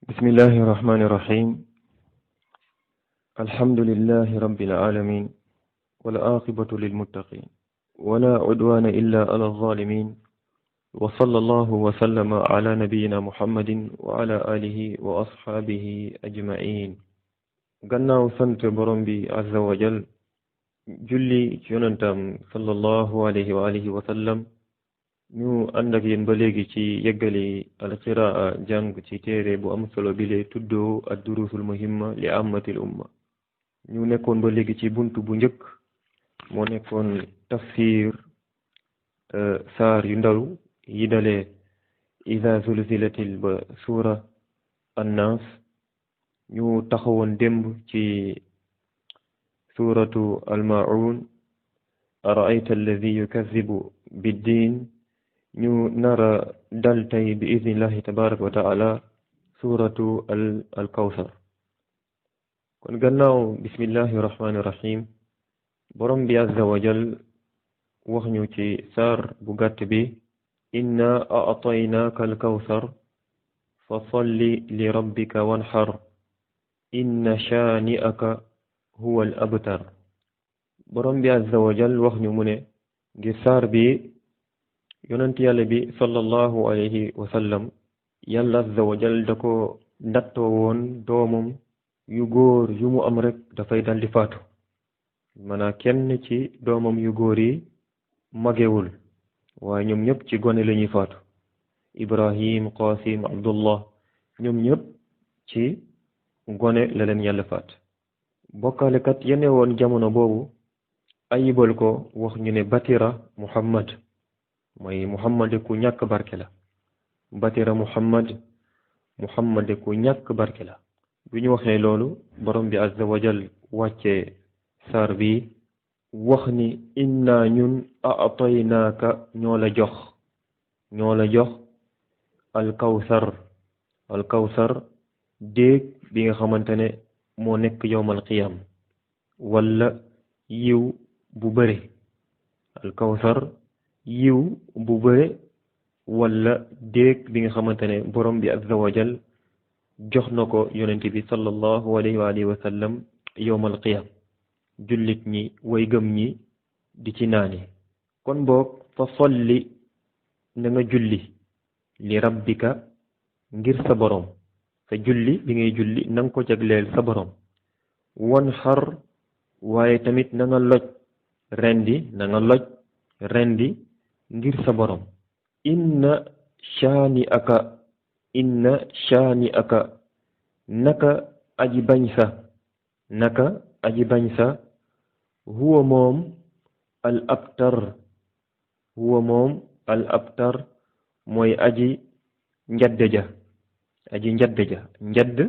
بسم الله الرحمن الرحيم الحمد لله رب العالمين والعاقبة للمتقين ولا عدوان إلا على الظالمين وصلى الله وسلم على نبينا محمد وعلى آله وأصحابه أجمعين gannaaw sant borom bi azza wa jal julli ci yonentam sallallahu alayhi wa alihi wa sallam ñu ànd ak yéen ba léegi ci yeggali alqiraa jàng ci téere bu am solo bile tuddoo ad durusul muhimma li ammatil umma ñu nekkoon ba léegi ci buntu bu njëkk moo nekkoon tafsir saar yu ndaw yi dalee iza zulzilatil ba suura annaas ñu taxawoon démb ci suuratu almaun araayta alladi yukazibu biddin ñu nara dal tey bi idnillahi tabaraka wa taala suuratu al kawsar kon gannaaw bismillahi rahmani rahim borom bi azza wa jal wax ñu ci saar bu gàtt bi inna a'taynaaka al kawsar fa salli li rabbika wanhar inna shaani'aka huwa al abtar borom bi azza wa jal wax ñu mu ne ngir saar bi yonent yàlla bi sallallahu alayhi wa sallam yàlla azza wa jal da ko nattoo woon doomam yu góor yu mu am rek dafay daldi faatu maanaam kenn ci doomam yu góor yi magewul waaye ñoom ñëpp ci gone lañuy faatu ibrahim qasim abdullah ñoom ñëpp ci gone la leen yàlla faat bokkaalekat yene woon jamono boobu ayibal ko wax ñu ne batira muhammad mooy muhammad ku ñàkk barke la batira muhammad ku ñàkk barke la bu ñu waxee loolu borom bi azza wa jal wàcce saar bi wax ni inna ñun a'taynaaka ñoo la jox alkawsar déeg bi nga xamante ne moo nekk yowmal qiyam wala yiw bu bëre alkawsar yiw bu bëre wala déeg bi nga xamante ne borom bi azza wa jal jox na ko yonent bi sallallahu alayhi wa alihi wa sallam yowmal qiyam jullit ñi way gëm ñi di ci naane kon boog fa solli na nga julli li rabbika ngir sa borom sa julli bi ngay julli na nga ko jagleel sa borom wan xar waaye tamit na nga loj rendi ngir sa borom inna shaani aka naka aji bañ sa huwa moom al abtar mooy aji njadde ja njadd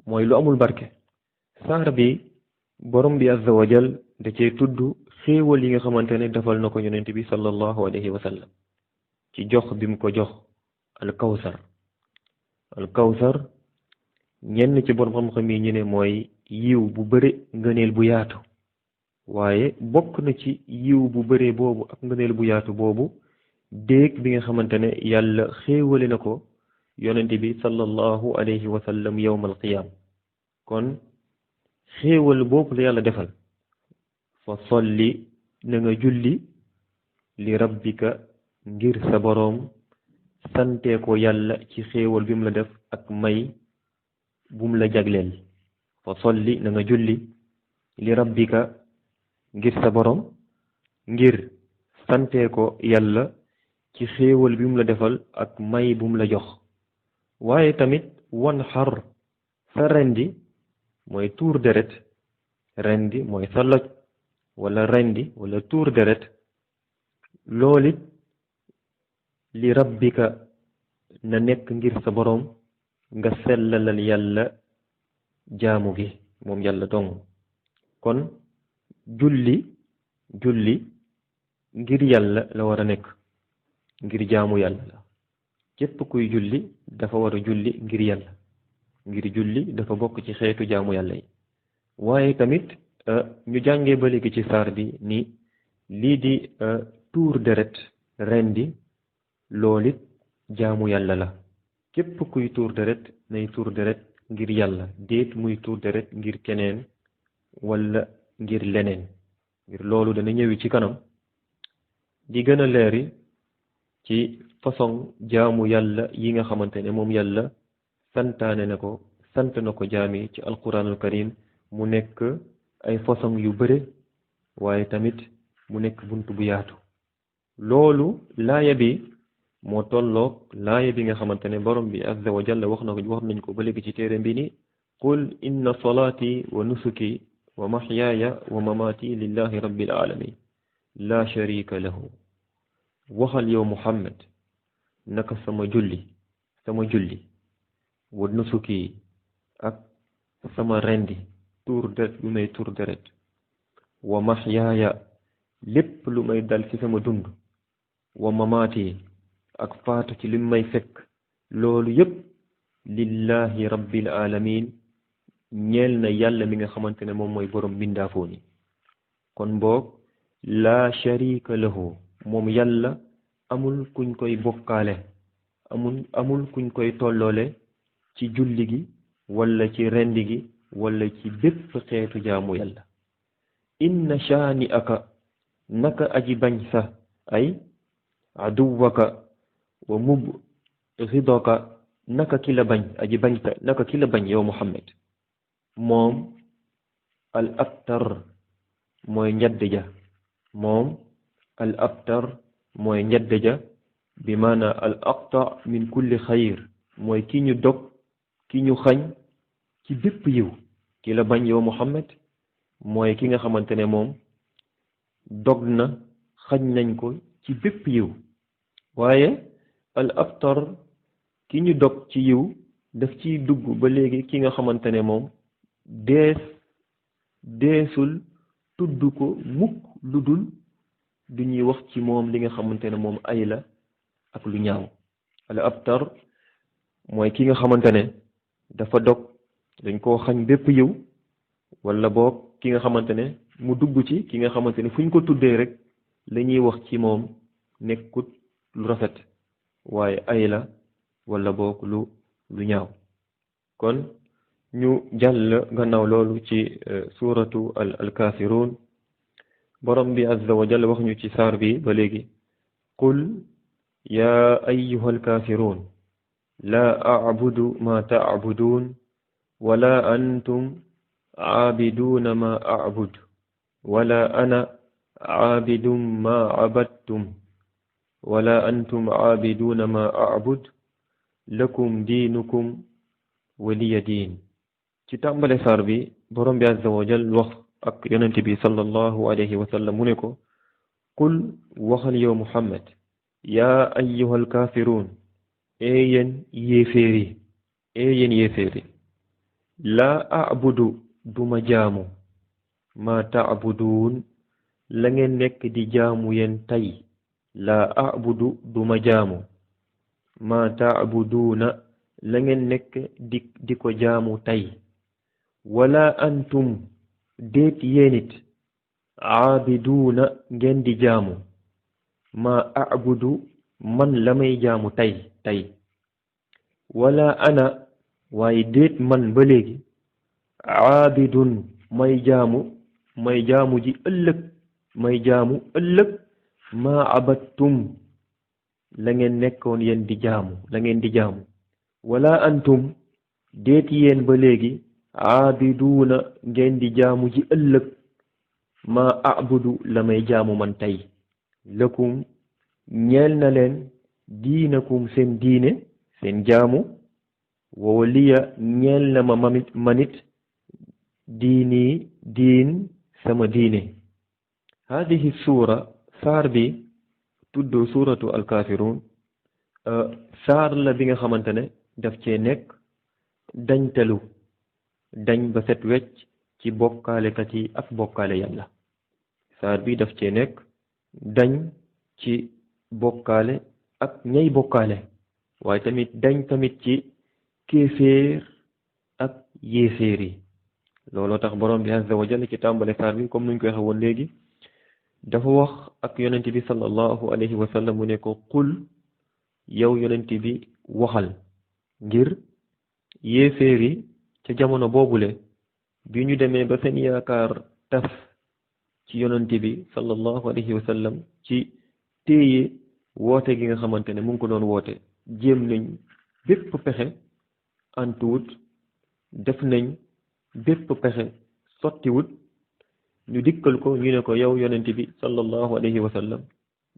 mooy lu amul barke saar bi borom bi azza wa jal da cee tudd xéewal yi nga xamante ne defal na ko yonent bi sallallahu alayhi wa sallam ci jox bi mu ko jox al kawsar ñenn ci borom xam-xam yi ñu ne mooy yiw bu bëre ngëneel bu yaatu waaye bokk na ci yiw bu bëre boobu ak ngëneel bu yaatu boobu déeg bi nga xamante ne yàlla xéewale na ko yonent bi sallallahu alayhi wa sallam yawmal qiyaam kon xéewal boobu la yàlla defal fa solli na nga julli li rabbika ngir sa boroom sante ko yàlla ci xéewal bi mu la def ak may bu mu la jagleel fa solli na nga julli li rabbika ngir sa boroom ngir sante ko yàlla ci xéewal bi mu la defal ak may bu mu la jox waaye tamit wan xar sa rendi mooy tuur deret rendi mooy sa loj wala rendi wala tuur deret loolit li rabbika na nekk ngir sa boroom nga sellalal yàlla jaamu gi moom yàlla dong kon julli ngir yàlla la war a nekk ngir jaamu yàlla la képp kuy julli dafa war a julli ngir yàlla ngir julli dafa bokk ci xeetu jaamu yàlla yi waaye tamit ñu jàngee ba léegi ci saar bi ni lii di tuur deret rendi loolu it jaamu yàlla la képp kuy tuur deret nay tuur deret ngir yàlla déet muy tuur deret ngir keneen wala ngir leneen ngir loolu dana ñëwi ci kanam di gën a leeri ci façon jaamu yàlla yi nga xamante ne moom yàlla santaane na ko sant na ko jaami ci alquranul karim mu nekk ay façon yu bëre waaye tamit mu nekk bunt bu yaatu loolu laaya bi moo tolloog laaya bi nga xamante ne borom bi azza wa jalla wax nañ ko ba léegi ci téere bi ni qul inna salaati wa nusuki wa mahyaaya wa mamaati lillahi rabbil alamin la sharika lahu waxal yow muhammad naka sama julli wa nusuki ak sama rendi tuur deret lu may tuur deret wa mahyaaya lépp lu may dal ci sama dund wa mamaati ak faatu ci lim may fekk loolu yépp lillahi rabbil alamin ñeel na yàlla mi nga xamante ne moom mooy borom mbindaafoo ni kon boog laa sharika lahu moom yàlla amul kuñ koy bokkaale amul kuñ koy tolloole ci julli gi wala ci rendi gi wala ci bépp xeetu jaamu yàlla inna shaani aka naka aji bañ sa ay aduwaka wa mubghidaka naka ki la bañ aji bañ sa naka ki la bañ yow Muhammad moom al abtar mooy njadd ja moom al abtar mooy njadd ja bi maana al aqta min kulli xayr mooy ki ñu dog ki ñu xañ ci bépp yiw ki la bañ yow Muhammad mooy ki nga xamante ne moom dog na xañ nañ ko ci bépp yiw waaye al abtar ki ñu dog ci yiw daf ciy dugg ba léegi ki nga xamante ne moom deesul tudd ko mukk lu dul du ñuy wax ci moom li nga xamante ne moom ay la ak lu ñaaw al abtar mooy ki nga xamante ne dafa dog dañ koo xañ bépp yiw wala boog ki nga xamante ne mu dugg ci ki nga xamante ne fu ñu ko tuddee rek la ñuy wax ci moom nekkut lu rafet waaye ay la wala boog lu ñaaw kon ñu jàll gannaaw loolu ci suuratu al kaafiruun borom bi azza wa jalla wax ñu ci saar bi ba léegi qul yaa ayyuha al kaafiruun laa a'budu ma ta'buduun wala antum aabiduuna ma a'bud wala ana aabidum ma abadtum wala antum aabiduuna ma a'bud lakum diinukum waliya diin ci tàmbale saar bi borom bi azza wa jal wax ak yonent bi sallallahu alayhi wa sallam mu ne ko qul waxal yow muhammad yaa ayyuhal kaafiruun yéen yéeféeri laa a'budu duma jaamu ma ta'buduun la ngeen nekk di jaamu yéen tey laa a'budu duma jaamu ma ta'buduuna la ngeen nekk di ko jaamu tey wala antum déet yéenit aabiduuna ngeen di jaamu ma a'budu man la may jaamu tey wala ana waaye déet man ba léegi aabidun may jaamu ji ëllëg may jaamu ëllëg ma abattum la ngeen nekkoon yéen di jaamu wala antum déet yéen ba léegi aabiduuna ngeen di jaamu ji ëllëg ma abudu la may jaamu man tey lakum ñeel na leen diinakum seen diine seen jaamu wa waliya ñeel na ma manit diin sama diine hadihi suura saar bi tudd suuratu alkaafiruun saar la bi nga xamante ne daf cee nekk dañ ba set wecc ci bokkaalekat yi ak bokkaale yàlla saar bi daf cee nekk dañ ci bokkaale ak ñay bokkaale waaye tamit dañ tamit ci kéeféer ak yéeféer yi looloo tax borom bi azza wa jalla ci tàmbale saar bi comme nuñ koy waxee woon léegi dafa wax ak yonent bi sallallahu alayhi wa sallam mu ne ko qul yow yonent bi waxal ngir yéeféeri ca jamono boobule bi ñu demee ba seen yaakaar tas ci yonante bi sallallahu alayhi wa sallam ci téye woote gi nga xamante ne mu ngi ko doon woote jéem nañ bépp pexe antuwut def nañ bépp pexe sottiwut ñu dikkal ko ñu ne ko yow yonent bi sallallahu alayhi wa sallam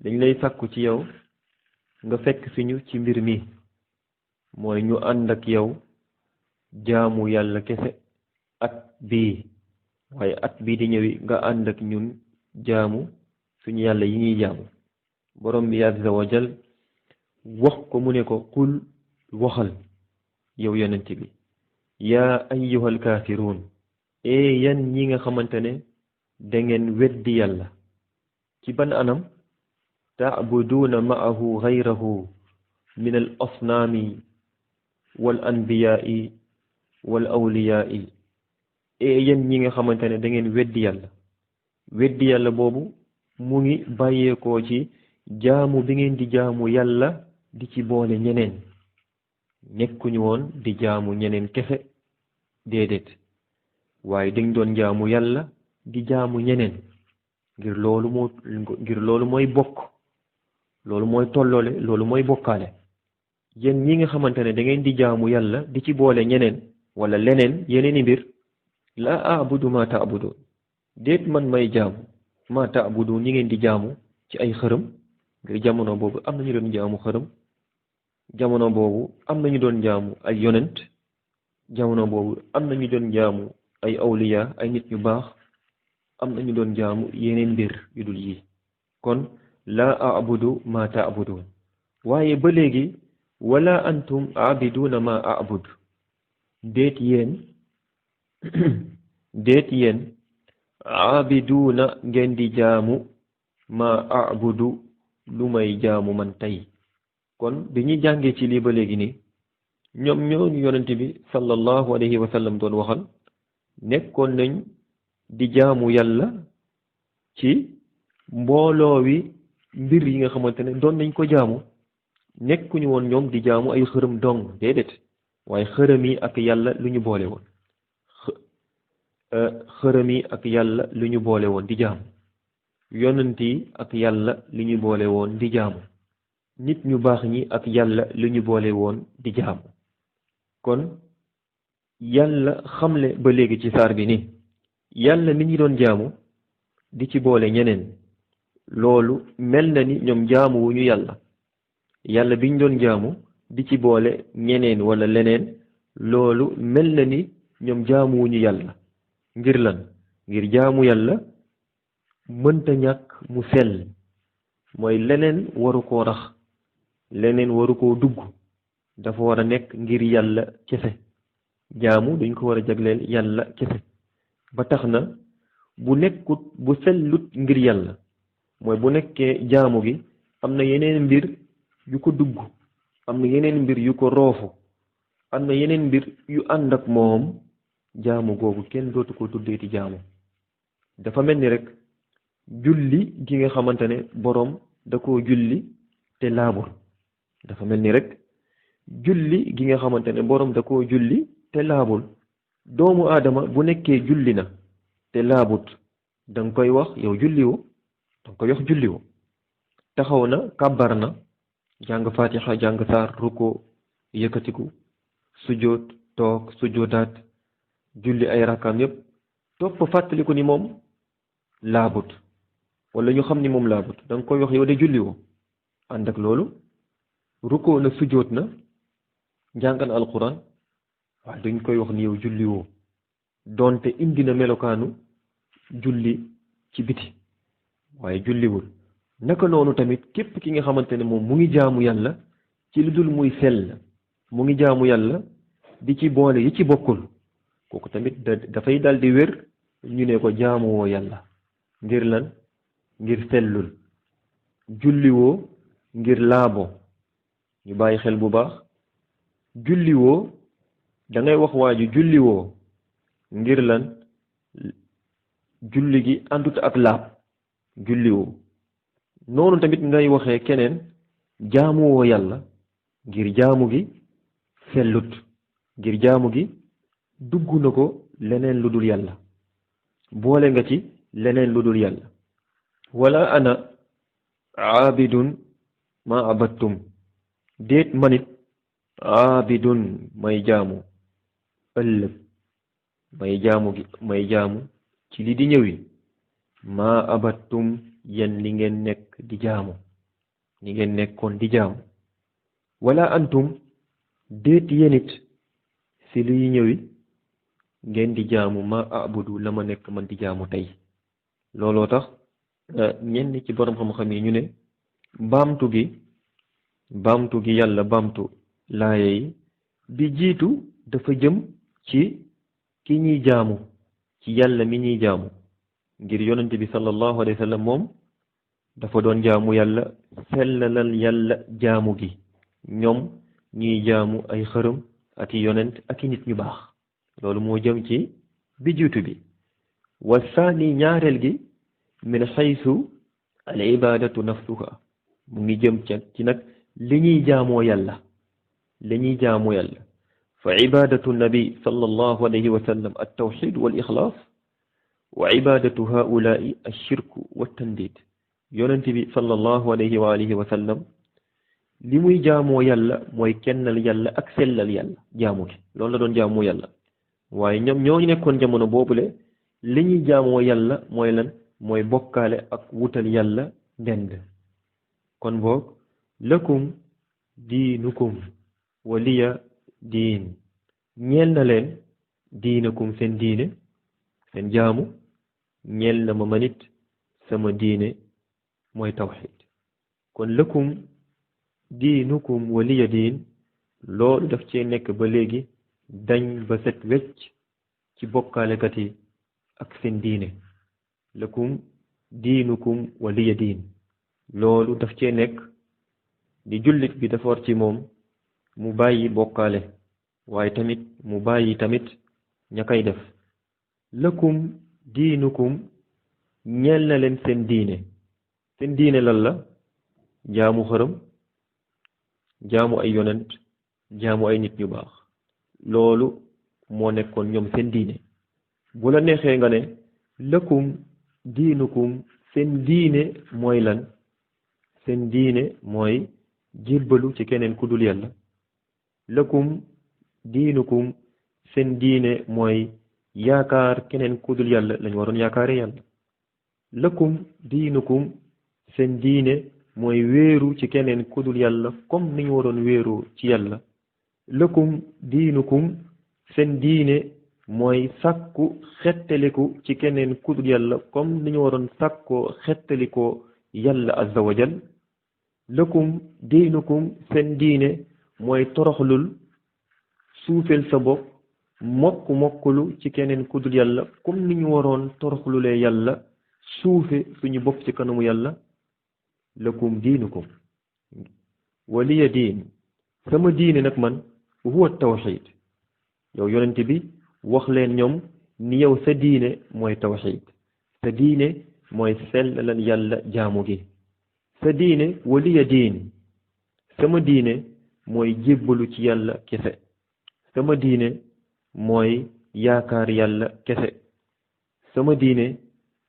dañ lay sàkku ci yow nga fekk fi ñu ci mbir mi mooy ñu ànd ak yow jaamu yàlla kese at bii waaye at bii di ñëwi nga ànd ak ñun jaamu suñu yàlla yi ñuy jaamu borom bi azza wa jal wax ko mu ne ko qul waxal yow yonent bi yaa ayyuhal kaafiruun yan ñi nga xamante ne da ngeen weddi yàlla ci ban anam taabuduuna ma'ahu ghayrahu min al asnaami wal anbiyaai wal awliyaai yan ñi nga xamante ne da ngeen weddi yàlla boobu mu ngi bàyyeekoo ci jaamu bi ngeen di jaamu yàlla di ci boole ñeneen nekkuñu woon di jaamu ñeneen kese déedéet waaye dañ doon jaamu yàlla di jaamu ñeneen ngir loolu mooy bokk loolu mooy tolloole loolu mooy bokkaale yéen ñi nga xamante ne da ngeen di jaamu yàlla di ci boole ñeneen wala leneen yeneeni mbir laa a'budu ma ta'budu déet man may jaamu ma ta'budu ñi ngeen di jaamu ci ay xërëm ngir jamono boobu am nañu doon jaamu xërëm jamono boobu am nañu doon jaamu ay yonent jamono boobu am nañu doon jaamu ay awliya ay nit ñu baax am nañu doon jaamu yeneen mbir yu dul yi kon laa a'budu ma ta'budun waaye ba léegi wala antum a'biduna ma a'budu déet yéen a'biduna ngeen di jaamu ma a'budu lu may jaamu man tey kon bi ñuy jàngee ci lii ba léegi nii ñoom ñooñu yonente bi sallallahu alayhi wa sallam doon waxal nekkoon nañ di jaamu yàlla ci mbooloo wi mbir yi nga xamante ne doon nañ ko jaamu nekkuñu woon ñoom di jaamu ay xërëm dong déedéet waaye xërëm yi ak yàlla lu ñu boole woon xërëm yi ak yàlla lu ñu boole woon di jaamu yonent yi ak yàlla lu ñu boole woon di jaamu nit ñu baax ñi ak yàlla lu ñu boole woon di jaamu kon yàlla xamle ba léegi ci saar bi ni yàlla mi ñu doon jaamu di ci boole ñeneen loolu mel na ni ñoom jaamu wu ñu yàlla bi ñu doon jaamu di ci boole ñeneen wala leneen loolu mel na ni ñoom jaamu wu ñu yàlla ngir lan ngir jaamu yàlla mënta ñàkk mu sell mooy leneen waru koo rax leneen waru koo dugg dafa war a nekk ngir yàlla kese jaamu dañ ko war a jagleel yàlla kese ba tax na bu nekkut bu sellut ngir yàlla mooy bu nekkee jaamu gi am na yeneen mbir yu ko dugg am na yeneen mbir yu ko roofu am na yeneen mbir yu ànd ak moom jaamu googu kenn dootu ko tuddeeti jaamu dafa mel ni rek julli gi nga xamante ne boroom da koo julli te laabul dafa mel ni rek julli gi nga xamante ne boroom da koo julli te laabul doomu aadama bu nekkee julli na te laabut danga koy wax yow julliwoo danga koy wax julliwoo taxaw na kàbbar na jàng fatiha jàng saar ruko yëkkatiku sujjóot toog sujjóotaat julli ay rakkaam yépp topp fàttaliku ni moom laabut wala ñu xam ni moom laabut danga koy wax yow de julliwoo ànd ak loolu ruko na sujjóot na njàngan alquran waaye dañ koy wax ni yow julliwoo doonte indi na melokaanu julli ci biti waaye julliwul naka noonu tamit képp ki nga xamante ne moom mu ngi jaamu yàlla ci lu dul muy sell mu ngi jaamu yàlla di ci boole yi ci bokkul kooku tamit dafay dal di wér ñu ne ko jaamuwoo yàlla ngir lan ngir sellul julliwoo ngir laabo ñu bàyyi xel bu baax julliwoo da ngay wax waa ji julliwoo ngir lan julli gi àndut ak laab julliwoo noonu tamit ngay waxee keneen jaamuwoo yàlla ngir jaamu gi sellut ngir jaamu gi dugg na ko leneen lu dul yàlla boole nga ci leneen lu dul yàlla wala ana aabidun ma abattum déet manit aabidun may jaamu ëllëg may jaamu ci li di ñëwi ma abattum yen li ngeen nekk di jaamu li ngeen nekkoon di jaamu wala antum déet yenit si liy ñëwi ngeen di jaamu ma abudu la ma nekk man di jaamu tey looloo tax ñenn ci borom xam-xam yi ñu ne baamtu gi yàlla baamtu laaye yi bi jiitu dafa jëm ci ki ñuy jaamu ci yàlla mi ñuy jaamu ngir yonente bi sallallahu alayhi wa sallam moom dafa doon jaamu yàlla sellalal yàlla jaamu gi ñoom ñuy jaamu ay xërëm ak i yonent ak i nit ñu baax loolu moo jëm ci bi jiitu bi wa saani ñaareel gi min xaysu al ibadatu nafsuha mu ngi jëm ci nag li ñuy jaamoo yàlla fa ibadatu nabi sallallahu alayhi wa sallam at tawxid wal ixlaas wa ibadatu haulaai ashirku wa tandid yonent bi sallallahu alayhi wa alihi wa sallam li muy jaamoo yàlla mooy kennal yàlla ak sellal yàlla jaamu gi loolu la doon jaamoo yàlla waaye ñoom ñooñu nekkoon jamono boobule li ñuy jaamoo yàlla mooy lan mooy bokkaale ak wutal yàlla ndend kon boog lakum diinukum waliya diin ñeel na leen diinakum seen diine seen jaamu ñeel na ma manit sama diine mooy tawxid kon lakum diinukum waliya diin loolu daf cee nekk ba léegi dañ ba set wecc ci bokkaalekat yi ak seen diine lakum diinukum waliya diin loolu daf cee nekk di jullit bi dafa war ci moom mu bàyyi bokkaale waaye tamit mu bàyyi tamit ña koy def lakum diinukum ñeel na leen seen diine lan la jaamu xërëm jaamu ay yonent jaamu ay nit ñu baax loolu moo nekkoon ñoom seen diine bu la neexee nga ne lakum diinukum seen diine mooy lan seen diine mooy jébbalu ci keneen ku dul yàlla lakum diinukum seen diine mooy yaakaar keneen ku dul yàlla lañu waroon yaakaare yàlla lakum diinukum seen diine mooy wéeru ci keneen ku dul yàlla comme ni ñu waroon wéeru ci yàlla lakum diinukum seen diine mooy sàkku xettaliku ci keneen ku dul yàlla comme ni ñu waroon sàkkoo xettalikoo yàlla azza wa jal lakum diinukum seen diine mooy toroxlul suufeel sa bopp mokkulu ci keneen ku dul yàlla comme ni ñu waroon toroxlulee yàlla suufe suñu bopp ci kanamu yàlla lakum diinukum waliya diin sama diine nag man huwa tawxid yow yonent bi wax leen ñoom ni yow sa diine mooy tawxid sa diine mooy sellalal yàlla jaamu gi sa diine waliya diin sama diine mooy jébbalu ci yàlla kese sama diine mooy yaakaar yàlla kese sama diine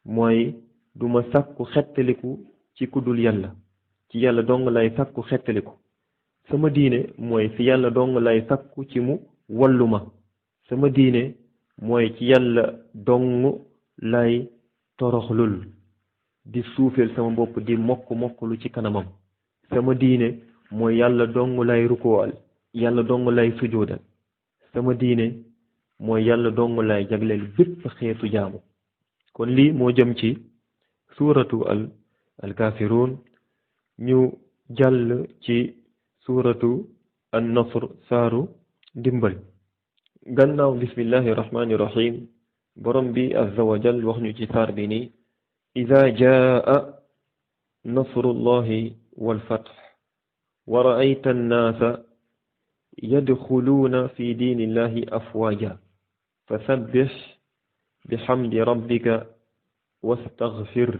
mooy duma sàkku xettaliku ci kudul yàlla ci yàlla dong lay sàkku xettaliku sama diine mooy fi yàlla dong lay sàkku ci mu walluma sama diine mooy ci yàlla dong lay toroxlul di suufeel sama bopp di mokklu ci kanamam sama diine mooy yàlla dong lay rukoowal yàlla dong lay sujoodal sama diine mooy yàlla dong lay jagleel bépp xeetu jaamu kon lii moo jëm ci suuratu al kaafiruun ñu jàll ci suuratu an nasr saaru ndimbal gannaaw bismillahi rahmaani rahim borom bi azza wa jal wax ñu ci saar bi ni ida jaa nasrullahi walfath wa ra'ayta annaasa yadxuluuna fi diinillahi afwaaja fasabbix bihamdi rabbika wastaghfir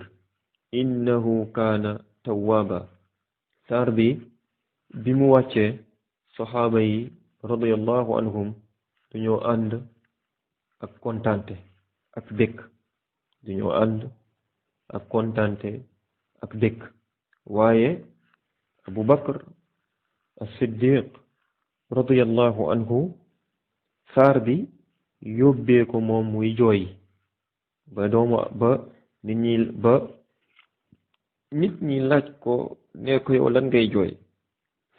innahu kaana tawwaaba saar bi mu wàccee saxaaba yi radiyallahu anhum dañoo ànd ak kontante ak dëkk dañoo ànd ak kontante ak dëkk waaye Abu Bakr as-Siddiq radiyallahu anhu saar bi yóbbee ko moom muy jooy ba nit ñi laaj ko ne ko yow lan ngay jooy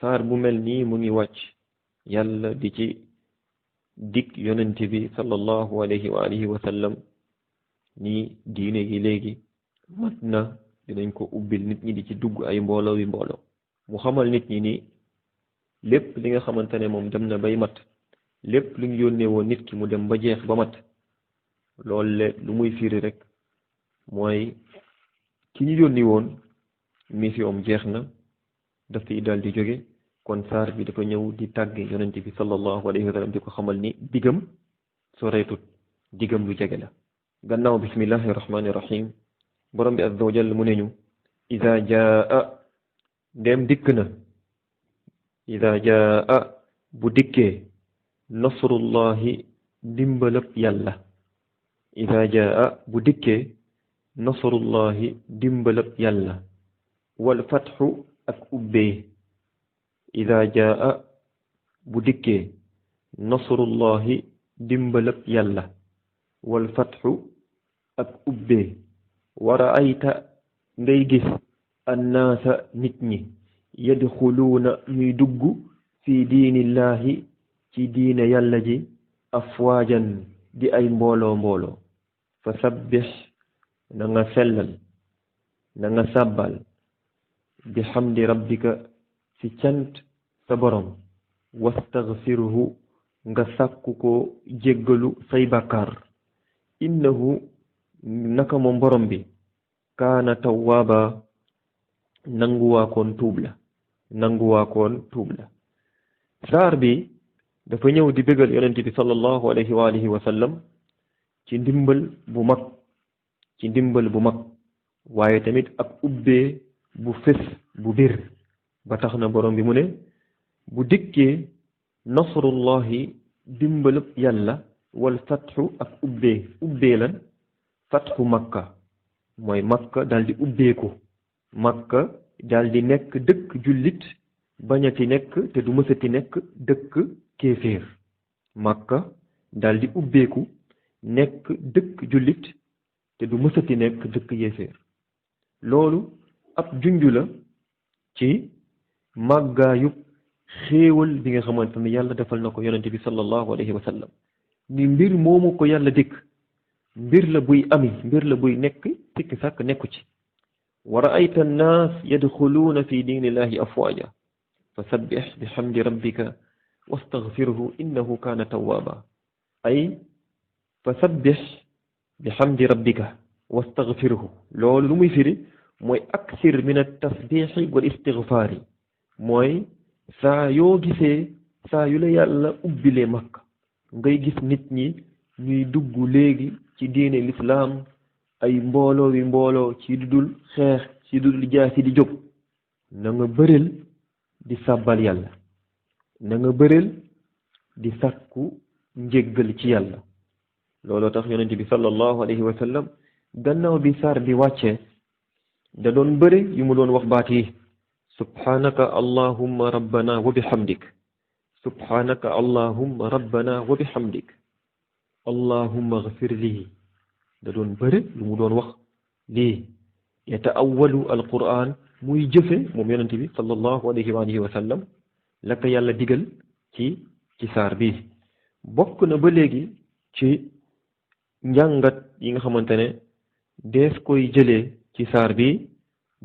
saar bu mel nii mu ngi wàcc yàlla di ci dig yonent bi sallallahu alayhi wa alihi wa sallam ni diine gi léegi mat na dinañ ko ubbil nit ñi di ci dugg ay mbooloo wi mbooloo mu xamal nit ñi ni lépp li nga xamante ne moom dem na bay mat lépp lu ñu yónnee woon nit ki mu dem ba jeex ba mat loolu lu muy firi rek mooy ki ñu yónni woon mission jeex na dafay daal di jóge kon saar bi dafa ñëw di tàgge yonent bi sallallahu alayhi wa sallam di ko xamal ni digam soreetut digam lu jege la gannaaw bismillahi rahmani rahim borom bi azza wa jalla mu ne ñu ida jaa ndem dikk na ida jaa bu dikkee nasrullahi dimbalëb yàlla ida jaa bu dikkee nasrullahi dimbalëb yàlla wal fatxu ak ubbee ida jaa bu dikkee nasrullahi dimbalëb yàlla wal fatxu ak ubbee wa raayta ngay gis annaasa nit ñi yadxuluuna ñuy dugg fi diinillahi ci diine yàlla ji afwaajan di ay mbooloo mbooloo fa sabbix na nga sellal na nga sàbbal bi xamdi rabbika ci cant sa borom wastaghfirhu nga sàkku ko jéggalu say bàkkaar innahu naka moom borom bi kaana tawwaaba nanguwaakoon tuub la saar bi dafa ñëw di bégal yonent bi sallallahu alayhi wa alihi wa sallam ci ndimbal bu mag waaye tamit ak ubbee bu fés bu bir ba tax na borom bi mu ne bu dikkee nasrullahi dimbalub yàlla wal fatxu ak ubbee lan fatxu makka mooy makka daal di ubbeeku makka daal di nekk dëkk jullit bañati nekk te du mësati nekk dëkk kéeféer makka daal di ubbeeku nekk dëkk jullit te du mësati nekk dëkk yéeféer loolu ab junju la ci màggaayub xéewal bi nga xamante ne yàlla defal na ko yonente bi sallallahu alayhi wa sallam ni mbir moomu ko yàlla dikk mbir la buy ami mbir la buy nekk sikki sàkk nekku ci wa raayta annaas yadxuluuna fi diinillahi afwaaja fa sabbix bi xamdi rabbika wastaghfirhu innahu kaana tawwaaba ay fa sabbix bi xamdi rabbika wastaghfirhu loolu lu muy firi mooy aksir min at-tasbixi wal istigfaari mooy saa yoo gisee saa yu la yàlla ubbilee makka ngay gis nit ñi ñuy dugg léegi ci diine lislaam ay mbooloo ci dudul xeex ci dudul jaasi di jóg na nga bëreel di sàbbal yàlla na nga bëreel di sàkku njéggal ci yàlla looloo tax yonente bi sallallahu alayhi wa sallam gannaaw bi saar bi wàccee da doon bëre yu mu doon wax baat yi subhanaka allahumma rabbana wa bihamdik subhanaka allahumma rabbana wa bihamdik allahumma ghfir lii da doon bëre lu mu doon wax lii yata'awwalu alquran muy jëfe moom yonente bi sallallahu alayhi wa alihi wa sallam la ko yàlla digal ci saar bi bokk na ba léegi ci njàngat yi nga xamante ne dees koy jëlee ci saar bi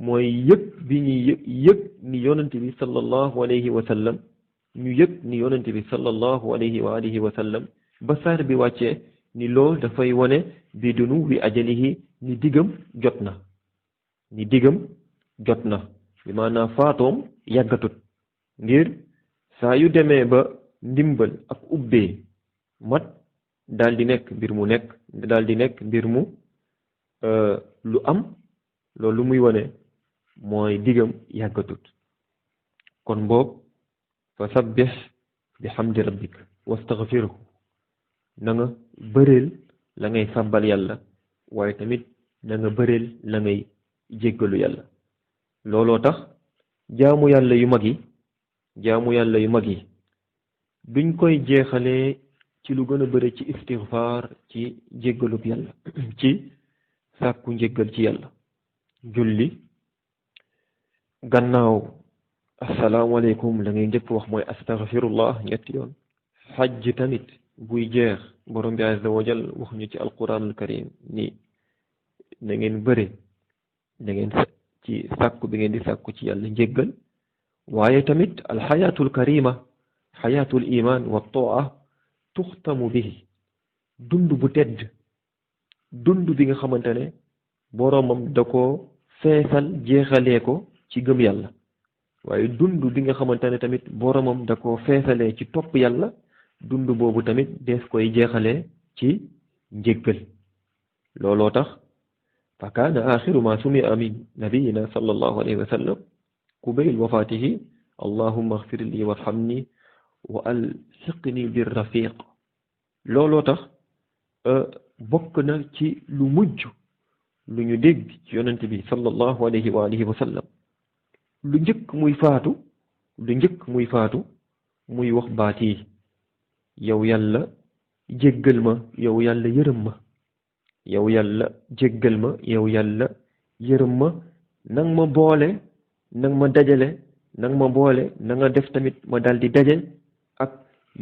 mooy yëg bi ñuy yëg ni yonente bi sallallahu alayhi wa sallam ñu yëg ni yonente bi sallallahu alayhi wa alihi wa sallam ba saar bi wàccee ni loolu dafay wone bi dunu wi ajalihi ni digam jot na bi maanaam faatoom yàggatut ngir saa yu demee ba ndimbal ak ubbee mat daal di nekk mbir mu lu am loolu lu muy wone mooy digam yàggatut kon boobu fa sabbih bi hamdi rabbik wastaghfirhu na nga bëreel la ngay sàbbal yàlla waaye tamit na nga bëreel la ngay jéggalu yàlla looloo tax jaamu yàlla yu mag yi duñ koy jeexalee ci lu gën a bëri ci istighfar ci jéggalub yàlla ci sàkku njéggal ci yàlla julli gannaaw asalaamaaleykum la ngay njëkk wax mooy astaghfirullah ñetti yoon xajj tamit buy jeex borom bi azza wa jal wax ñu ci alquranul karim ni na ngeen bëre da ngeen ci sàkku bi ngeen di sàkku ci yàlla njéggal waaye tamit alxayaatul karima xayaatul iman wa toa tuxtamu bihi dund bu tedd dund bi nga xamante ne boromam da ko feesal jeexalee ko ci gëm yàlla waaye dund bi nga xamante ne tamit boromam da ko feesalee ci topp yàlla dund boobu tamit dees koy jeexalee ci njéggal looloo tax fa kaana axiru ma sumia min nabiyina sallallahu alayhi wa sallam qubayl wafaatihi allahumma axfir li warhamni wa alxiqni bir rafiq looloo tax bokk na ci lu mujj lu ñu dégg ci yonent bi sallallahu alayhi wa alihi wa sallam lu njëkk muy faatu muy wax baat yi yow yàlla jéggal ma yow yàlla yërëm ma yow yàlla jéggal ma yow yàlla yërëm ma nang ma boole nang ma dajale nang ma boole na nga def tamit ma daldi daje ak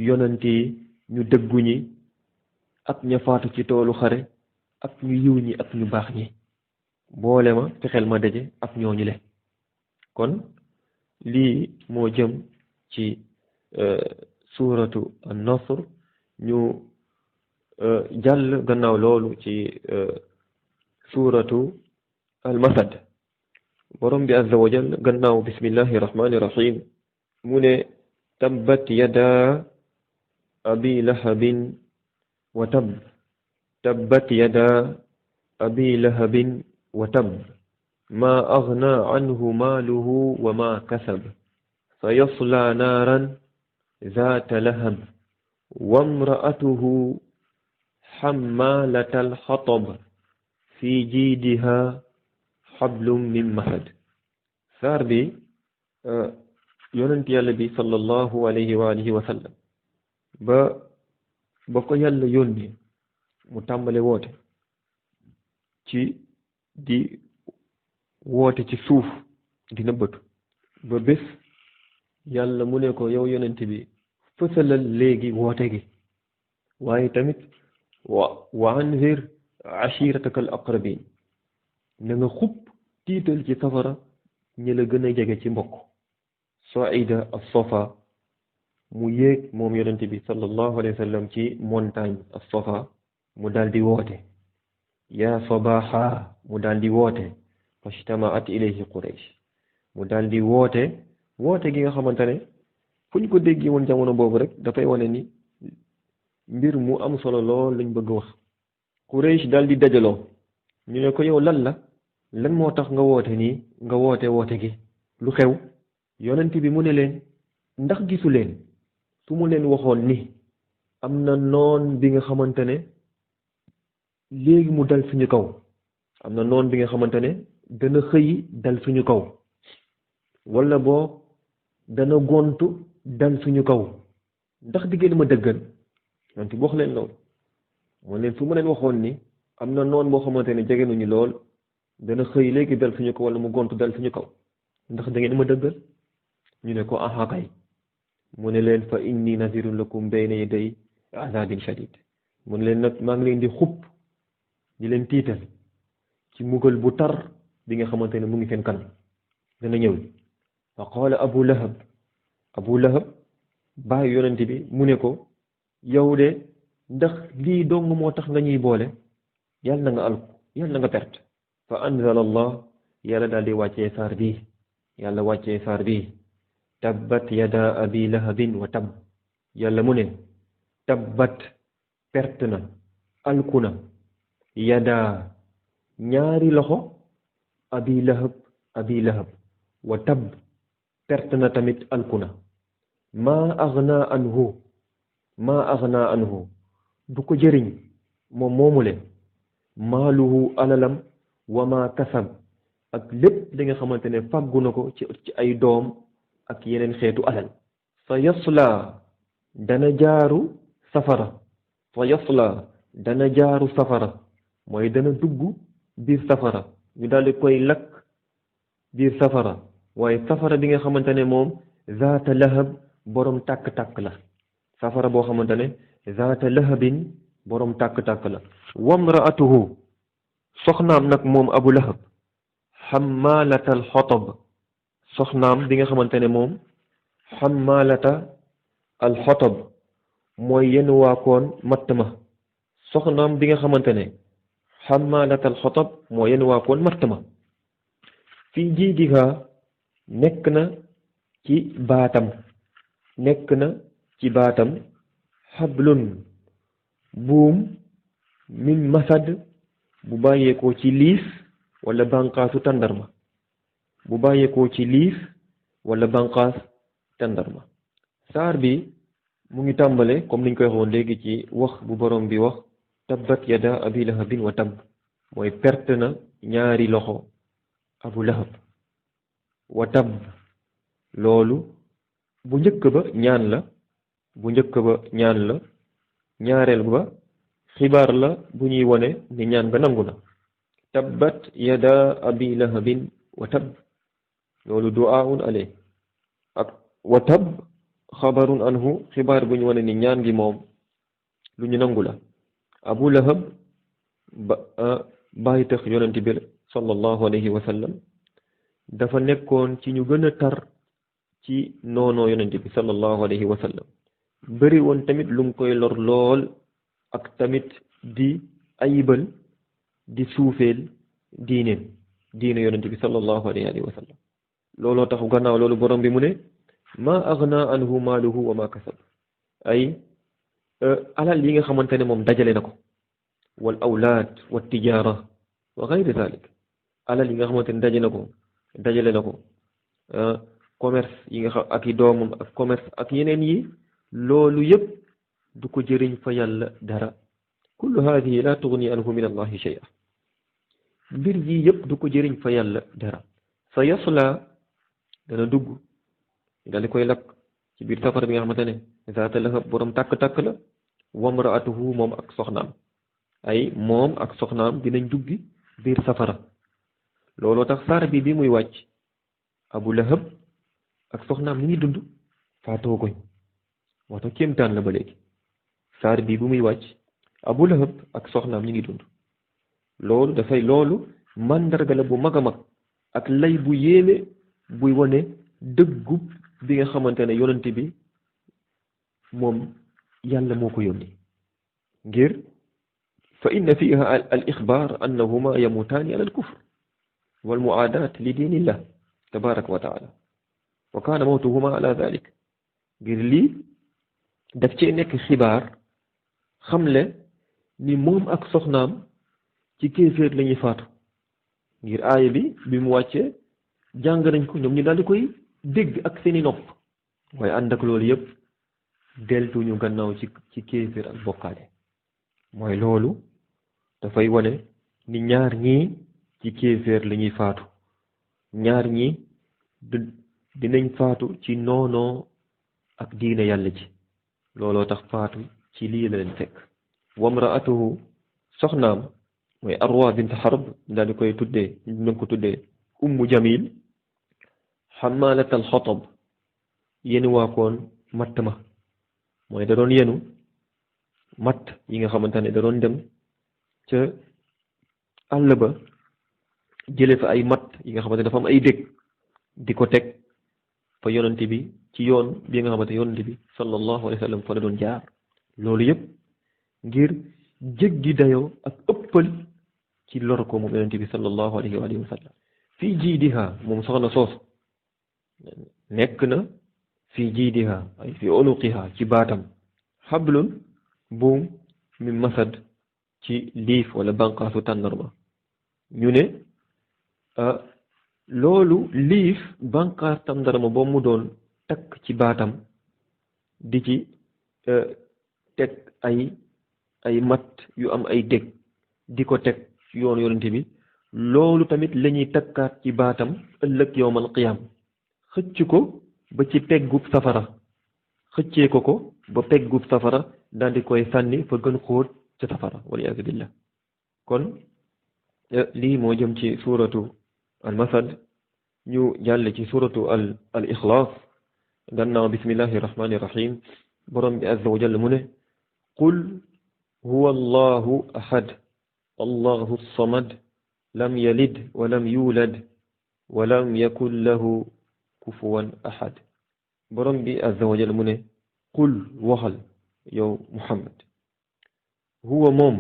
yonent yi ñu dëggu ñi ak ña faatu ci toolu xare ak ñu yiw ñi ak ñu baax ñi boole ma fexeel ma daje ak ñooñu le kon lii moo jëm ci suuratu an-Nasr ñu jàll gannaaw loolu ci suuratu al-Masad borom bi azza wa jalla gannaaw bismillahi rahmani rahim mu ne tabbat yada abi lahabin wa tab tabbat yada abi lahabin wa tab ma aghna anhu maaluhu wa ma kasab sayasla naaran zaata lahab wa imra'atuhu hammalatal hatab fi jiidiha hablum min masad saar bi yonent yàlla bi sallallahu alayhi wa alihi wa sallam ba ko yàlla yónni mu tàmbale woote ci di woote ci suuf di nëbbatu ba bés yàlla mu ne ko yow yonent bi fësalal léegi woote gi waaye tamit wa anzir ashirataka al aqrabin na nga xub tiital ci safara ñi la gën a jege ci mbokk saida as-safa mu yéeg moom yonent bi sallallahu alayhi wa sallam ci montagne as-safa mu daldi woote yaa sabaha mu daldi woote fashtamaat ilayhi quraysh mu daldi woote gi nga xamante ne fu ñu ko déggee woon jamono boobu rek dafay wane ni mbir mu am solo lool lañ bëgg wax quraysh daldi dajaloo ñu ne ko yow lan moo tax nga woote nii nga woote gi lu xew yonent bi mu ne leen ndax gisu leen su mu leen waxoon ni am na noon bi nga xamante ne léegi mu dal suñu kaw am na noon bi nga xamante ne dana xëyi dal suñu kaw wala boo dana gontu dal suñu kaw ndax di ngeen ma dëggal yonent bi wax leen loolu moo leen su ma leen waxoon ni am na noon boo xamante ne jege nañu lool dana xëy léegi dal suñu kaw wala mu gontu dal suñu kaw ndax da ngeen ma dëggal ñu ne ko aha kay mu ne leen fa inni nazirun lakum bayna yaday azabin shadid mu ne leen nag maa ngi leen di xupp di leen tiital ci mugal bu tar bi nga xamante ne mu ngi seen kanam dana ñëw fa qaala abu lahab bàyyi yonent bi mu ne ko yow de ndax lii dong moo tax nga ñuy boole yàlla na nga alku yàlla na nga perte fa anzala allah yàlla daal di wàccee saar bii tabbat yada abi lahabin wa tab yàlla mu ne tabbat perte na alku na yada ñaari loxo abi lahab wa tab perte na tamit alku na maa agna anhu du ko jëriñ moom moomule maaluhu alalam wa ma kasab ak lépp li nga xamante ne fàggu na ko ci ay doom ak yeneen xeetu alal fa yasla dana jaaru safara fa yasla dana jaaru safara mooy dana dugg biir safara ñu daldi koy lakk biir safara waaye safara bi nga xamante ne moom zaata lahab boroom tàkk-tàkk la safara boo xamante ne zaata lahabin boroom tàkk-tàkk la wamraatuhu soxnaam nag moom abu lahab xammaalatal xotob soxnaam bi nga xamante ne moom xammaalata al xotob mooy yenn waakoon matt ma soxnaam bi nga xamante ne xammaalatal xotob mooy yenn waakoon matt ma fii jiidiha nekk na ci baatam xablun buum min masad bu bàyyeekoo ci liif wala bànqaasu tàndarma bu bàyyeekoo ci liif wala bànqaas tàndarma saar bi mu ngi tàmbale comme niñ koy waxoon léegi ci wax bu borom bi wax tabbat yada abi lahabin wa tabb mooy perte na ñaari loxo abu lahab wa tabb loolu bu njëkk ba ñaan la ñaareel ba xibaar la bu ñuy wone ni ñaan ba nangu na tabbat yada abi lahabin wa tabb loolu du'aun ale ak wa tabb xabarun anhu xibaar bu ñu wone ni ñaan gi moom lu ñu nangu la abu lahab bàyyi tax yonent bi sallallahu alayhi wa sallam dafa nekkoon ci ñu gën a tar ci noonoo yonent bi sallallahu alayhi wa sallam bëri woon tamit lu mu koy lor lool ak tamit di ayibal di suufeel diine yonent bi sallallahu alayhi wa sallam looloo tax gannaaw loolu borom bi mu ne ma agna anhu maaluhu wa ma kasab ay alal yi nga xamante ne moom dajale na ko wal awlaad wa tijaara wa gayri dalik alal yi nga xamante ne dajale na ko commerce yi nga xam ak i doomam ak commerce ak yeneen yi loolu yëpp du ko jëriñ fa yàlla dara kullu haadihi la tugni anhu min allahi shay'a mbir yi yëpp du ko jëriñ fa yàlla dara sa yasla dana dugg dal di koy lakk ci biir safara bi nga xamante ne zaata lahab borom tàkk-tàkk la wamraatuhu moom ak soxnaam dinañ duggi biir safara looloo tax saar bi muy wàcc abu lahab ak soxnaam ñi ngi dund faatoo koñ waxta kéemtaan la ba léegi saar bi bu muy wàcc abu lahab ak soxnaam ñi ngi dund loolu màndarga la bu mag a mag ak lay bu yéeme buy wone dëggub bi nga xamante ne yonent bi moom yàlla moo ko yónni ngir fa inna fiha al ixbaar annahuma yamutaani ala al kufr wal muaadaat li diinillah tabaraka wa taala wa kaana mawtuhuma ala dalik ngir lii daf cee nekk xibaar xamle ni moom ak soxnaam ci kéeféer la ñuy faatu ngir aaya bi mu wàccee jàng nañ ko ñoom ñu daal di koy dégg ak seeni nopp waaye ànd ak loolu yëpp deltuñu gannaaw ci kéeféer ak bokkaale mooy loolu dafay wane ni ñaar ñii ci kéeféer la ñuy faatu ñaar ñi dinañ faatu ci noonoo ak diine yàlla ji looloo tax faatu ci lii la leen fekk wamraatuhu soxnaam mooy arwa bint harb daal di koy tuddee ummu jamil xamalatal xotob yenu waakoon matt ma mooy da doon yenu matt yi nga xamante ne da doon dem ca àll ba jële fa ay matt yi nga xamante ne dafa am ay dég di ko teg fa yonent bi ci yoon bi nga xamante yonent bi sallallahu alayhi wa sallam fa la doon jaar loolu yëpp ngir jéggi dayoo ak ëppal ci lor ko moom yonent bi sallallahu alayhi wa sallam fii jiidiha moom soxna soosu nekk na fii jiidiha ay fi unuqiha ci baatam xablun buum min masad ci liif wala banqaasu tàndarma ñu ne loolu liif banqaas tàndarma boo mu doon takk ci baatam di ci teg ay mat yu am ay dég di ko teg yoon yonente bi loolu tamit la ñuy takkaat ci baatam ëllëg yowmal qiyaam xëcc ko ba ci peggub safara xëccee ko ba peggub safara daal di koy sànni fa gën xóot ca safara waliyaazu billah kon lii moo jëm ci suuratu al masad ñu jàll ci suuratu al ixlaas gannaaw bismillahi rahmaani rahim borom bi azza wa jalla mu ne qul huwa allahu ahad allahu samad lam yalid wa lam yulad wa lam yakun lahu kufuwan ahad borom bi azza wa jalla mu ne qul waxal yow muhammad huwa moom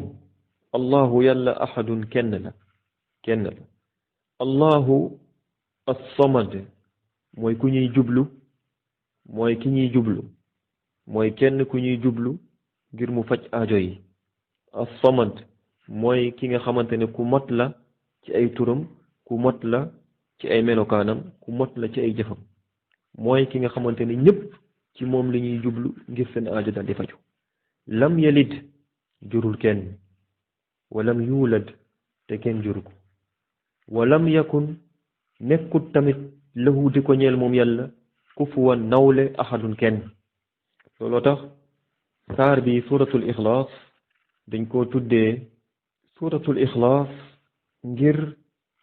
allahu yàlla ahadun kenn la allahu as-samad mooy ku ñuy jublu mooy ki ñuy jublu mooy kenn ku ñuy jublu ngir mu faj aajo yi as-samad mooy ki nga xamante ne ku mot la ci ay turam ku mot la ci ay melokaanam ku mot la ci ay jëfam mooy ki nga xamante ne ñëpp ci moom la ñuy jublu ngir seen aajo daal di faju lam yalid jurul kenn walam yuulad te kenn juru ko walam yakun nekkut tamit lahu di ko ñeel moom yàlla kufuwan nawle ahadun kenn looloo tax saar bi suratul ixlaas dañ koo tuddee suratul ixlaas ngir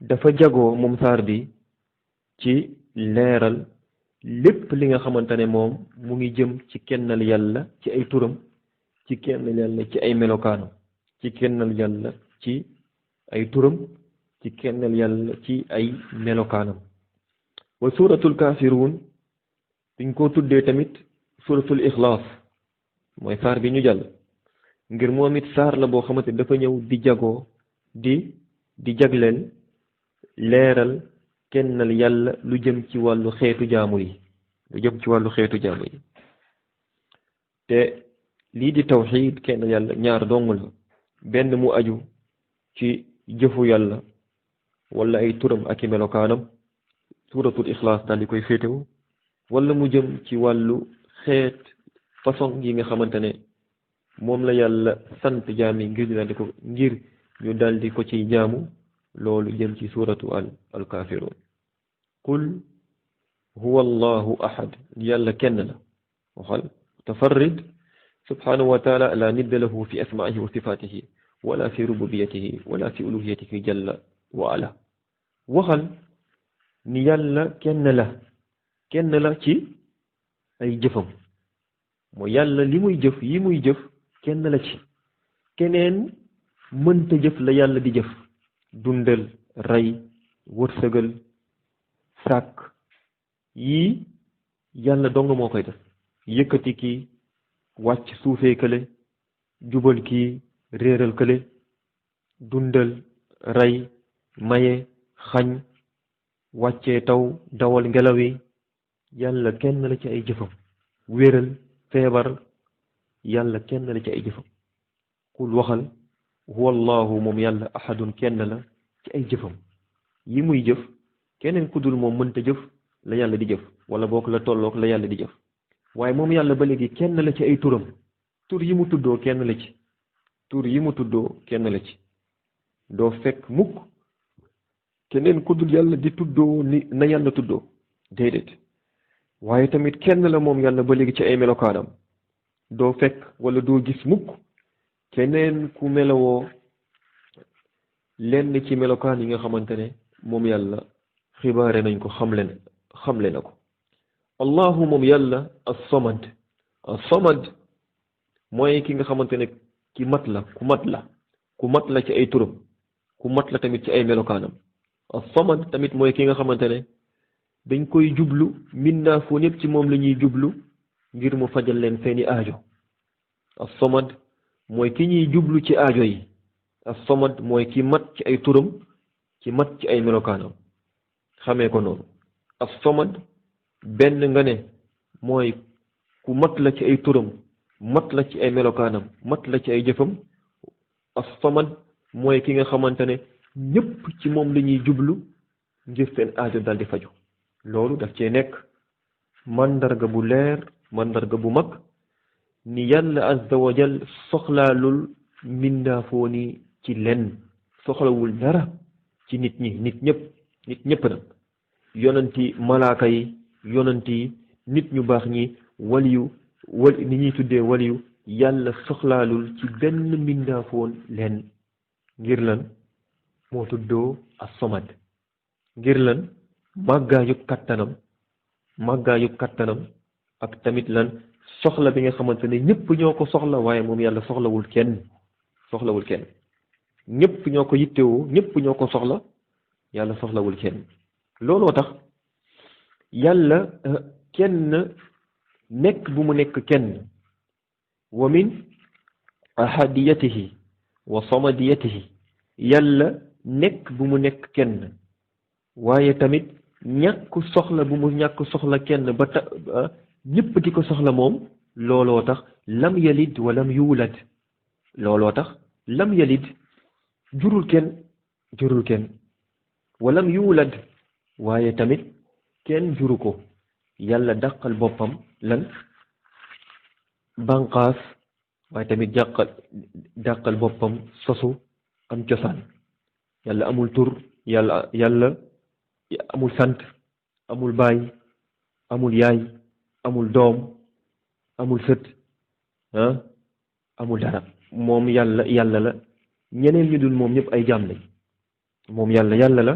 dafa jagoo moom saar bi ci leeral lépp li nga xamante ne moom mu ngi jëm ci kennal yàlla ci ay turam ci kennal yàlla ci ay melokaanam ci kennal yàlla ci ay turam ci kennal yàlla ci ay melokaanam wa suratul kaafiruun dañ koo tuddee tamit suratul ixlaas mooy saar bi ñu jàll ngir moom it saar la boo xamante dafa ñëw di jagoo di jagleel leeral kennal yàlla lu jëm ci wàllu xeetu jaamu yi te lii di tawxiid kennal yàlla ñaar dong la benn mu aju ci jëfu yàlla wala ay turam ak i melokaanam suratul ixlaas daal di koy féetewu wala mu jëm ci wàllu xeet façon yi nga xamante ne moom la yàlla sant jaam yi ngir ñu daldi ko ciy jaamu loolu jëm ci suratu al kaafiruun qul huwa allahu ahad yàlla kenn la waxal tafarrid subhanahu wa taala la nidda lahu fi asmaihi wa sifatihi wala fi rububiyatihi wala fi uluhiyatihi jalla wa ala waxal ni yàlla kenn la ci ay jëfam mooy yàlla li muy jëf yi muy jëf kenn la ci keneen mënta jëf la yàlla di jëf dundal rey wërsëgal sàkk yii yàlla dong moo koy def yëkkati kii wàcc suufee kële jubal kii réeral kële dundal rey maye xañ wàccee taw dawal ngelaw yi yàlla kenn la ci ay jëfam wéral feebar yàlla kenn la ci ay jëfam kul waxal huwallahu moom yàlla ahadun kenn la ci ay jëfam yi muy jëf keneen ku dul moom mënta jëf la yàlla di jëf wala boog la tolloog la yàlla di jëf waaye moom yàlla ba léegi kenn la ci ay turam tur yi mu tuddoo kenn la ci doo fekk mukk keneen ku dul yàlla di tuddoo ni na yàlla tuddoo déedéet waaye tamit kenn la moom yàlla ba léegi ci ay melokaanam doo fekk wala doo gis mukk keneen ku melowoo lenn ci melokaan yi nga xamante ne moom yàlla xibaare nañ ko xamle na ko allahu moom yàlla as-samad mooy ki nga xamante ne ki mat la ku mat la ci ay turam ku mat la tamit ci ay melokaanam as-samad tamit mooy ki nga xamante ne dañ koy jublu minna foo ñëpp ci moom la ñuy jublu ngir mu fajal leen seeni aajo as-samad mooy ki ñuy jublu ci aajo yi as-samad mooy ki mat ci ay turam ki mat ci ay melokaanam xamee ko noonu as-samad benn nga ne mooy ku mat la ci ay turam mat la ci ay melokaanam mat la ci ay jëfam as-samad mooy ki nga xamante ne ñëpp ci moom la ñuy jublu ngir seen aajo dal di faju loolu daf cee nekk mandarga bu leer mandarga bu mag ni yàlla azza wa jal soxlaalul mbindaafooni ci lenn soxlawul dara ci nit ñëpp nag yonanti malaaka yi yonanti nit ñu baax ñi waliyu ni ñuy tuddee waliyu yàlla soxlaalul ci benn mbindaafoon leen ngir lan moo tuddoo as-samad ngir lan màggaayub kattanam ak tamit lan soxla bi nga xamante ne ñëpp ñoo ko soxla waaye moom yàlla soxlawul kenn ñëpp ñoo ko yittewoo ñëpp ñoo ko soxla yàlla soxlawul kenn looloo tax yàlla kenn nekk bu mu nekk kenn wa min ahadiyatihi wa samadiyatihi yàlla nekk bu mu nekk kenn waaye tamit ñàkk soxla bu mu ñàkk soxla kenn ba ñëpp di ko soxla moom looloo tax lam yalid wa lam yuulad looloo tax lam yalid jurul kenn wa lam yuulad waaye tamit kenn juru ko yàlla dàqal boppam lan banqaas waaye tamit dàqal boppam sosu am cosaan yàlla amul tur yàlla amul sant amul baay amul yaay amul doom amul sët amul dara moom yàlla la ñeneen ñu dul moom ñëpp ay jaam lañ moom yàlla la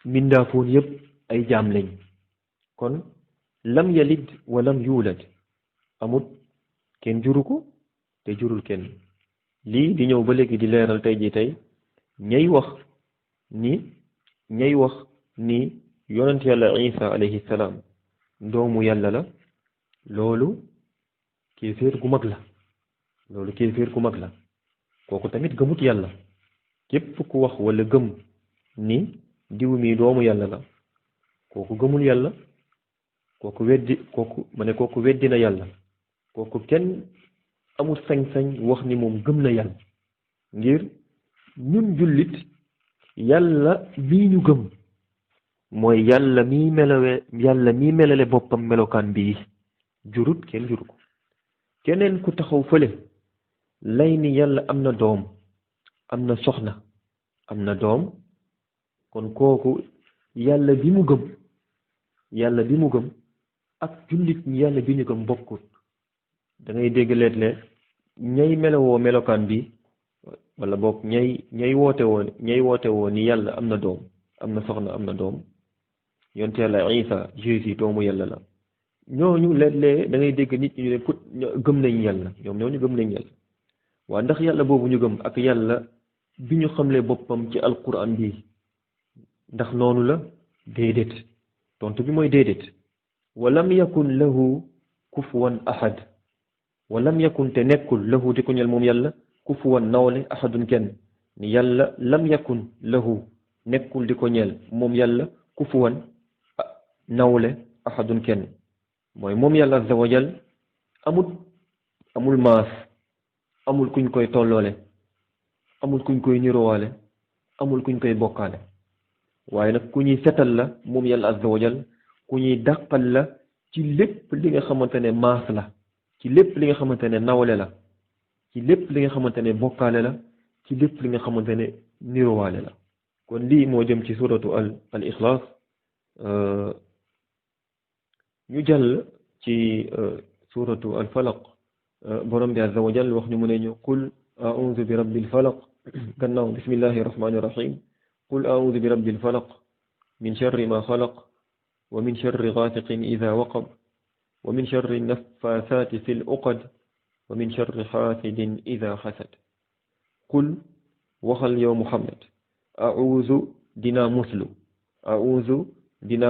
mbindaafoon yëpp ay jaam lañ kon lam yalid wa lam yuulad amut kenn juru ko te jurul kenn lii di ñëw ba léegi di leeral tey ñay wax ni yonent yàlla isa alayhi salaam doomu yàlla la loolu kéeféer gu mag la kooku tamit gëmut yàlla képp ku wax wala gëm ni diw mi doomu yàlla la kooku gëmul yàlla kooku weddi na yàlla kooku kenn amul sañ-sañ wax ni moom gëm na yàlla ngir ñun jullit yàlla bii ñu gëm mooy yàlla mi melale boppam melokaan bii kenn juru ko keneen ku taxaw fële lay ni yàlla am na doom am na soxna am na doom kon kooku yàlla bi mu gëm ak jullit ñi yàlla bi ñu gëm bokkut da ngay dégg léeg-léeg ñay melowoo melokaan bi wala boog ñay woote woo ni yàlla am na doom am na soxna am na doom yonte yàlla isa jésus doomu yàlla la ñooñu léeg-léeg da ngay dégg nit ñi ne gëm nañ yàlla ñooñu gëm nañ yàlla waa ndax yàlla boobu ñu gëm ak yàlla bi ñu xamlee boppam ci alquran bi ndax noonu la déedéet tontu bi mooy déedéet walam yakun lahu kufuwan ahad walam yakun te nekkul lahu di ko ñel moom yàlla kufuwan nawle ahadun kenn ni yàlla lam yakun lahu nekkul di ko ñel moom yàlla kufuwan nawle ahadun kenn mooy moom yàlla azza wa jal amul maas amul kuñ koy tolloole amul kuñ koy nirowaale amul kuñ koy bokkaale waaye nag ku ñuy setal la moom yàlla azza wa jal ku ñuy dàqal la ci lépp li nga xamante ne maas la ci lépp li nga xamante ne nawle la ci lépp li nga xamante ne bokkaale la ci lépp li nga xamante ne nirowaale la kon lii moo jëm ci suratu al ixlaas ñu jàll ci suratu al falaq borom bi azza wa jal wax ñu mu ne ñu qul a'udhu bi rabbil falaq gannaaw bismillahi rahmani rahim qul a'udhu bi rabbil falaq min sharri ma xalaq wa min sharri ghasiqin idha waqab wa min sharri naffathati fil uqad wa min sharri hasidin idha hasad qul waxal yow Muhammad a'udhu dinaa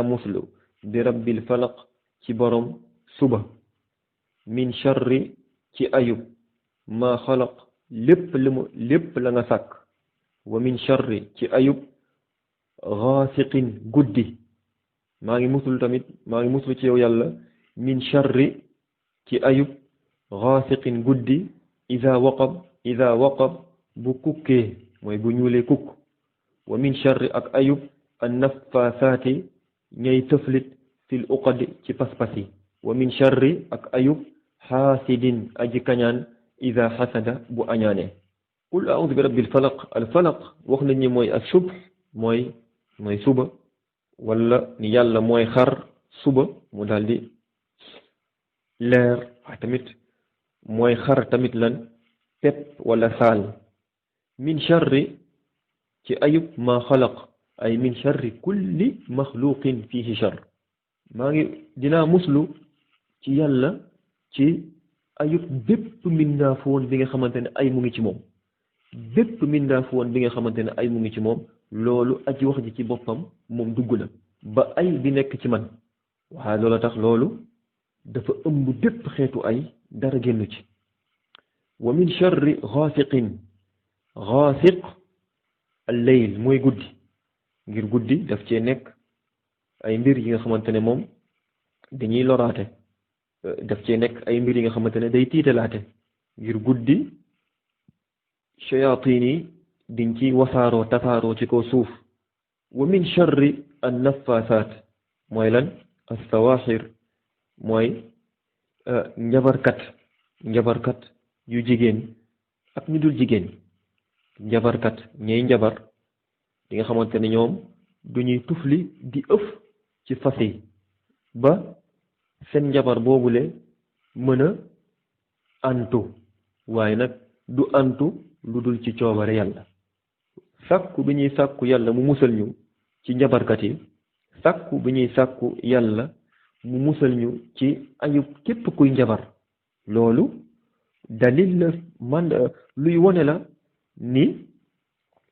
muslu bi rabbil falaq ci borom suba min sharri ci ayub ma xalaq lépp la nga sàkk wa min sharri ci ayub ghasiqin guddi maa ngi muslu ci yow yàlla min sharri ci ayub ghasiqin guddi ida waqab bu kukkee mooy bu ñuulee kukk wa min sharri ak ayub an naffasaati ñay tëflit fil uqad ci paspas yi wa min sharri ak ayub xaasidin aji kañaan ida xasada bu añaane. qul a'udhu bi rabbil falaq. al falaq wax nañ ni mooy ak subh mooy suba, wala ni yàlla mooy xar suba mu daldi leer. tamit mooy xar tamit lan pepp wala saal. min charri ci ayub ma xalaq ay min charri kulli maxluqin fihi char. dinaa muslu ci yàlla ci ayub bépp mindaafoon bi nga xamante ne ay mu ngi ci moom. bépp mindaafoon bi nga xamante ne ay mu ngi ci moom, loolu aji wax ji ci boppam moom dugg na ba ay bi nekk ci man. waaye loola tax loolu dafa ëmb bépp xeetu ay, dara génn ci. wa min charri xaasiqin. xaasiq al layl mooy guddi, ngir guddi daf cee nekk ay mbir yi nga xamante ne moom dañuy loraate. daf cee nekk ay mbir yi nga xamante ne day tiitalaate, ngir guddi shayatin yi diñ ci wasaaroo tasaaroo ci kaw suuf. wa min charri an nafaasaat mooy lan as-sawaaxir mooy njabarkat yu jigéen ak ñu dul jigéen. njabarkat ñey njabar di nga xamante ne ñoom duñuy tufli di ëf ci fas yi ba seen njabar boobule mën a antu, waaye nag du antu lu dul ci coobare yàlla. sàkku bi ñuy sàkku yàlla mu musal ñu ci njabarkat yi, sàkku bi ñuy sàkku yàlla mu musal ñu ci ayub képp kuy njabar, loolu dalil la luy wone la ni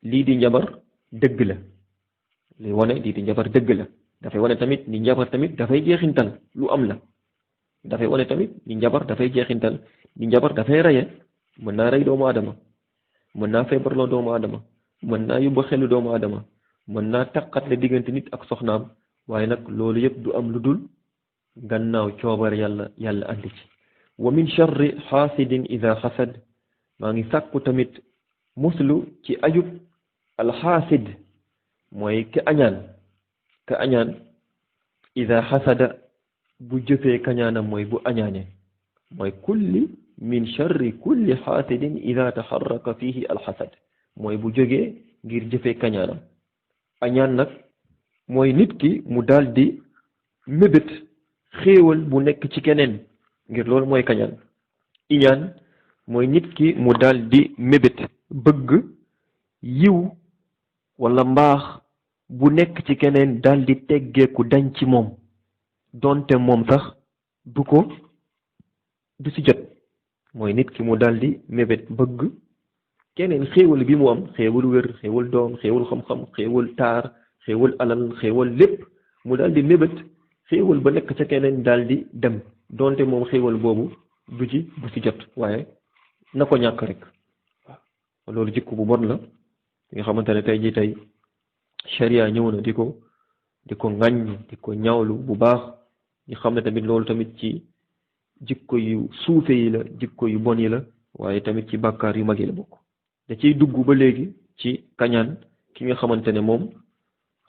lii di njabar dëgg la. luy wone lii di njabar dëgg la. dafay wone tamit ni njabar tamit dafay jeexintal lu am la. dafay wone tamit ni njabar dafay jeexintal, ni njabar dafay reye. mën naa rey doomu aadama, mën naa feebarloo doomu aadama, mën naa yóbbu xelu doomu aadama, mën naa taqatle diggante nit ak soxnaam. waaye nag loolu yëpp du am lu dul gannaaw coobar yàlla andi ci. wa min charri xaasidin ida xasad. maa ngi sàkku tamit muslu ci ayub alxaasid mooy ka añaan ida xasada bu jëfee kañaanam mooy bu añaane. mooy min charri kulli xaasidin ida taxarraka fihi alxasad mooy bu jógee ngir jëfee kañaanam. añaan nag mooy nit ki mu daldi mébét xéewal bu nekk ci keneen, ngir loolu mooy kañaan. iñaan mooy nit ki mu daldi mébét bëgg yiw wala mbaax bu nekk ci keneen daldi teggeeku dañ ci moom, donte moom sax du ci jot. mooy nit ki mu daldi mébét bëgg keneen xéewal bi mu am, xéewal wér, xéewal doom, xéewal xam-xam, xéewal taar, xéewal alal, xéewal lépp, mu daldi mébét xéewal ba nekk ca keneen daldi dem, donte moom xéewal boobu du ci jot, waaye na ko ñàkk rek. waaw loolu jikko bu bon la nga xamante ne tey sharia ñëw na di ko ŋàññ, di ko ñaawlu bu baax. ñu xam ne tamit loolu tamit ci jikko yu suufe yi la, jikko yu bon yi la, waaye tamit ci bàkkaar yu mag yi la bokk. da ciy dugg ba léegi ci kañaan ki nga xamante ne moom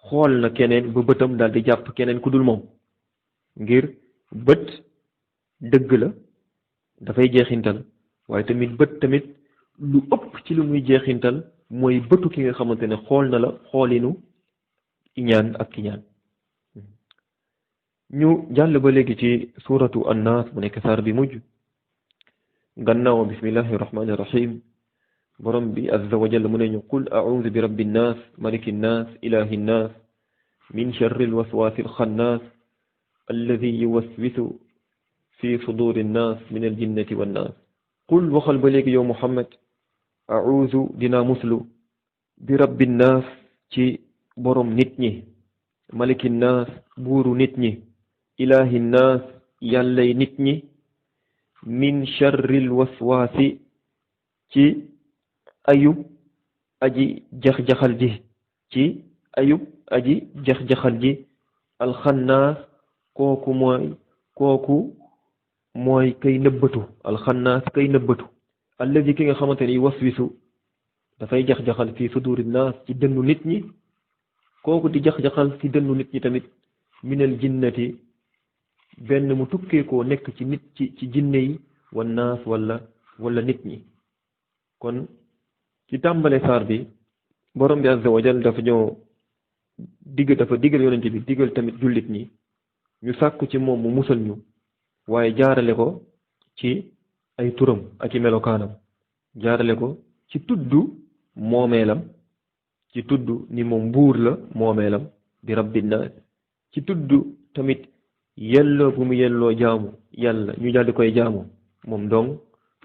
xool na keneen ba bëtam daal di jàpp keneen ku dul moom, ngir bët dëgg la dafay jeexintal, waaye tamit bët tamit lu ëpp ci lu muy jeexintal mooy bëtu ki nga xamante ne xool na la xoolinu iñaan ak kiñaan. ñu jàll ba léegi ci suuratu annaas mu nekk saar bi mujj gannaaw bismillahi rahmaani rahim. borom bi azza wa jalla mu ne ñu qul a'uudu bi rabbi nnaas maliki nnaas ilaahi nnaas min sharri alwaswaasi alxannaas alladi yuwaswisu fi suduuri nnaas min aljinnati wannaas. qul waxal ba léegi yow Muhammad a'uudu dinaa muslu bi rabbi nnaas ci borom nit ñi, maliki nnaas buuru nit ñi, ilaahi nnaas yàllay nit ñi, min sharri alwaswaasi ci ayub aji jax-jaxal ji, ci ayub aji jax-jaxal ji, alxannaas kooku mooy kay nëbbatu, alxannaas kay nëbbatu, alladi ki nga xamante ni waswisu dafay jax-jaxal fii suduri naas ci dënnu nit ñi, kooku di jax-jaxal ci dënnu nit ñi tamit minal jinnati benn mu tukkee koo nekk ci nit ci jinne yi, wan naas wala nit ñi. kon ci tàmbale saar bi borom bi azza wa jal dafa digal yonente bi digal tamit jullit ñi ñu sàkku ci moom mu musal ñu waaye jaarale ko ci ay turam ak i melokaanam jaarale ko ci tudd moomeelam ci tudd ni moom buur la moomeelam di rabbin naas ci tudd tamit yelloo bu mu yelloo jaamu yàlla ñu daldi koy jaamu moom dong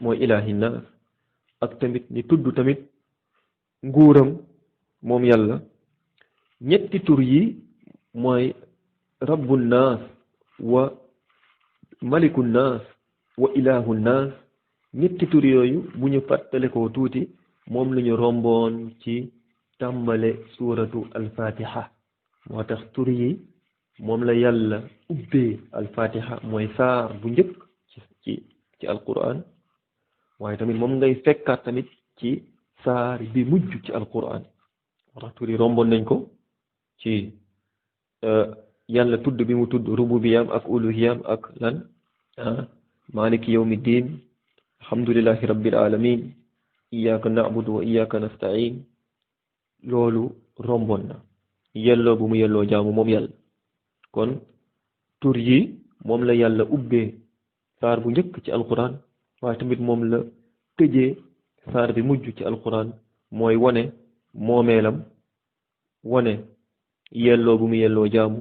mooy ilaahi naas ak tamit ni tudd tamit nguuram moom yàlla ñetti tur yi mooy rabbun naas wa malikun naas wa ilahun naas ñetti tur yooyu bu ñu fàttale ko tuuti moom la ñu romboon ci tàmbale suuratu alfatiha moo tax tur yi moom la yàlla ubbee alfatiha mooy saar bu njëkk ci alquran waaye tamit moom ngay fekkaat tamit ci saar bi mujj ci alquran moo tax tur yi romboon nañ ko ci yàlla tudd bi mu tudd rububiyam ak uluhiyam ak lan maliki yawmi diin alhamdulillahi rabbil alamin iyyaka na'budu wa iyyaka nasta'in loolu romboon na yelloo bu mu yelloo jaamu moom yàlla kon tur yi moom la yàlla ubbee saar bu njëkk ci alquran waaye tamit moom la tëjee saar bi mujj ci alquran mooy wane moomeelam wane yelloo bu mu yelloo jaamu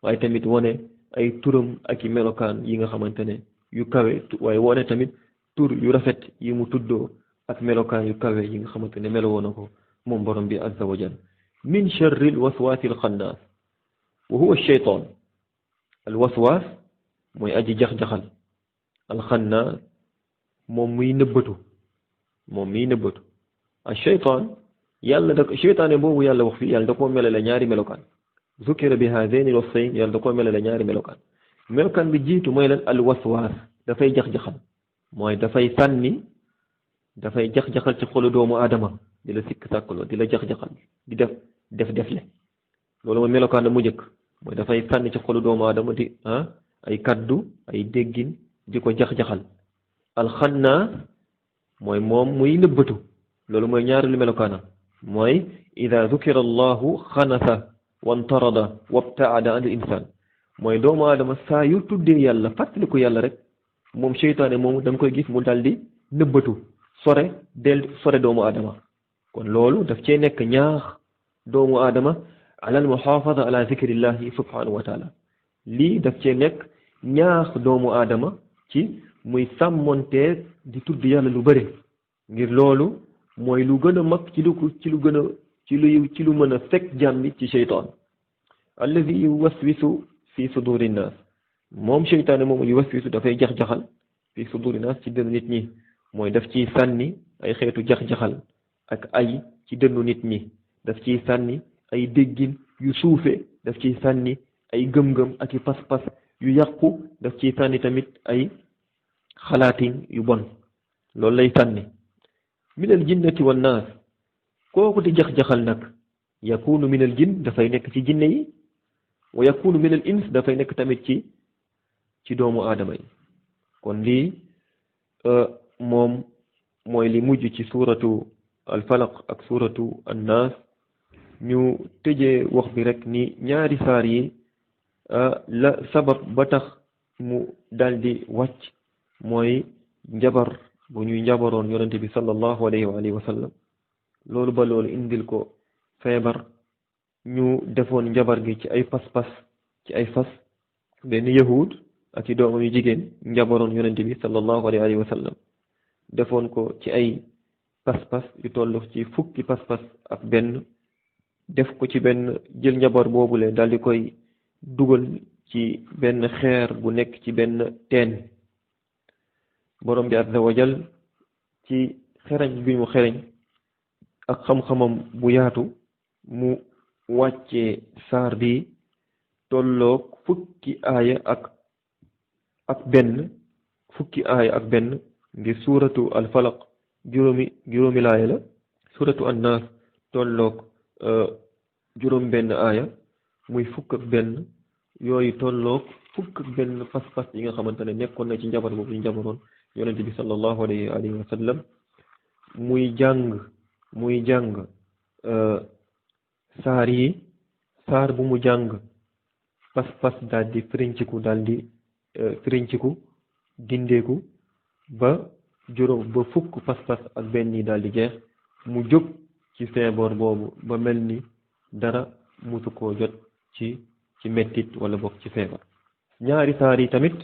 waaye tamit wane ay turam ak i melokaan yi nga xamante ne yu kawe waaye wane tamit tur yu rafet yi mu tuddoo ak melokaan yu kawe yi nga xamante ne melowoo na ko moom borom bi azza wa jal min sharri al waswaasi al xannaas wa huwa shaytaan al waswaas mooy aji jax-jaxal al xannaas moom miy nëbbatu al shaytaan yàlla shaytaane boobu yàlla wax fii yàlla da koo melale ñaari melokaan zukira bi haadaini wasfayn yàlla da koo melale ñaari melokaan bi jiitu mooy lan al waswaas dafay jax-jaxal mooy dafay jax-jaxal ci xolu doomu aadama di la sikk sàkkaloo di la jax-jaxal di defle loolu mooy melokaan mu njëkk mooy dafay sànni ci xolu doomu aadama di ay kaddu ay déggin di ko jax-jaxal alxannaas mooy moom muy nëbbatu loolu mooy ñaareelu melokaanam mooy ida zukira allahu xanasa wantarada wabtaada an al insaan mooy doomu aadama saa yu tuddee yàlla fàttaliku yàlla rek moom seytaane moomu da nga koy gis mu daldi nëbbatu sore doomu aadama kon loolu daf cee nekk ñaax doomu aadama ala al muhaafada ala zikrillahi subhanahu wa taala lii daf cee nekk ñaax doomu aadama ci muy sàmmonteeg di tudd yàlla lu bëri ngir loolu mooy lu gën a mag ci lu mën a fekk jàmbi ci seytaan alladi yuwaswisu fi suduri nnaas moom seytaane moom yuwaswisu dafay jax-jaxal fi suduri nnaas ci dënnu nit ñi mooy daf ciy sànni ay xeetu jax-jaxal ak ay ci dënnu nit ñi daf ciy sànni ay déggin yu suufe daf ciy sànni ay gëm-gëm ak i pas-pas yu yàqu daf ciy sànni tamit ay xalaatin yu bon loolu lay sànni minal jinnati wan naas kooku di jax-jaxal nag yakunu minal jinn dafay nekk ci jinne yi wa yakunu minal ins dafay nekk tamit ci doomu aadama yi kon lii moom mooy li mujj ci suuratu alfalaq ak suuratu annaas ñu tëjee wax bi rek ni ñaari saar yi la sabab ba tax mu daldi wàcc mooy njabar bu ñuy njabaroon yonente bi sallallahu alayhi wa alihi wa sallam loolu ba loolu indil ko feebar ñu defoon njabar gi ci ay pas-pas ci ay fas benn yahud ak i doomam yu jigéen njabaroon yonente bi sallallahu alayhi wa sallam defoon ko ci ay pas-pas yu toll ci fukki pas-pas ak benn def ko ci benn jël njabar boobule daal di koy dugal ci benn xeer bu nekk ci benn teen borom bi azza wa jal ci xereñ bi mu xereñ ak xam-xamam bu yaatu mu wàccee saar bi tolloog fukki aaya ak benn ngir suuratu alfalaq juróomi laaya la suuratu annaas tolloog juróom benn aaya muy fukk ak benn yooyu tolloog fukk ak benn pas-pas yi nga xamante ne nekkoon na ci njabar boobu ñu njabaroon yonente bi sallallahu alayhi wa sallam muy jàng saar yi saar bu mu jàng pas-pas daal di firinciku dindeeku ba juróom ba fukk pas-pas ak benn yi daal di jeex mu jóg ci feebar boobu ba mel ni dara musu koo jot ci mettit wala bokk ci feebar. ñaari saar yi tamit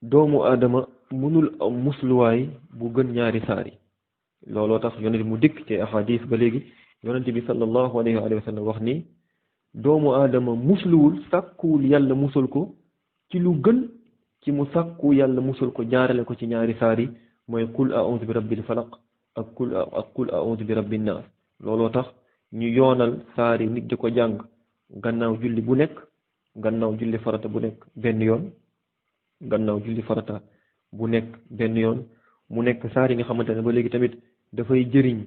doomu aadama mënul am musluwaay bu gën ñaari saar yi looloo tax yonent mu dikk ci ahadis ba léegi yonent bi sallallahu alayhi wa sallam wax ni doomu aadama musluwul sàkkuwul yàlla musul ko ci lu gën ci mu sàkku yàlla musul ko jaarale ko ci ñaari saar yi mooy qul a'udhu bi rabbil falaq ak qul a'udhu bi rabbin nas looloo tax ñu yoonal saar yi nit di ko jàng gannaaw julli bu nekk gannaaw julli farata bu nekk benn yoon gannaaw julli farata bu nekk benn yoon mu nekk saar yi nga xamante ne ba léegi tamit dafay jëriñ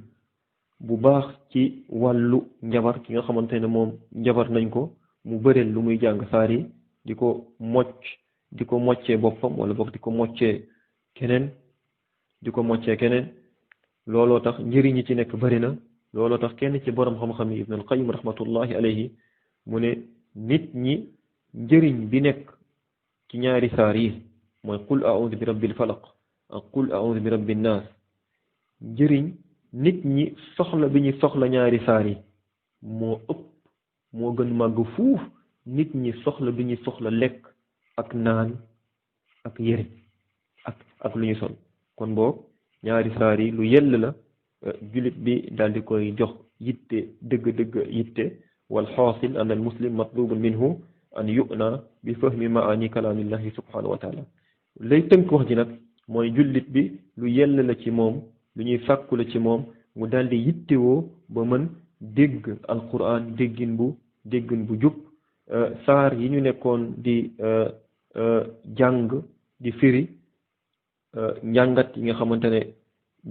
bu baax ci wàllu njabar ki nga xamante ne moom njabar nañ ko mu bëreel lu muy jàng saar yi di ko moccee boppam wala boog di ko moccee keneen looloo tax njëriñ yi ci nekk bëri na looloo tax kenn ci borom xam-xam yi Ibn al-Qayyim rahmatullahi alayhi mu ne nit ñi njëriñ bi nekk ci ñaari saar yi mooy qul a'udhu bi rabbil falaq ak qul a'udhu bi rabbin nas njëriñ nit ñi soxla bi ñu soxla ñaari saar yi moo gën màgg fuuf nit ñi soxla bi ñu soxla lekk ak naan ak yëre ak lu ñu sol kon boog ñaari saar yi lu yell la jullit bi daal di koy jox yitte dëgg-dëgg yitte wal xaasil an al muslim matlubun minhu an yu'na bi fahmi maani kalaamillahi subhanahu wa taala lay tënk wax ji nag mooy jullit bi lu yell la ci moom lu ñuy fàkku la ci moom mu daal di yittewoo ba mën dégg alquran déggin bu jub saar yi ñu nekkoon di jàng di firi njàngat yi nga xamante ne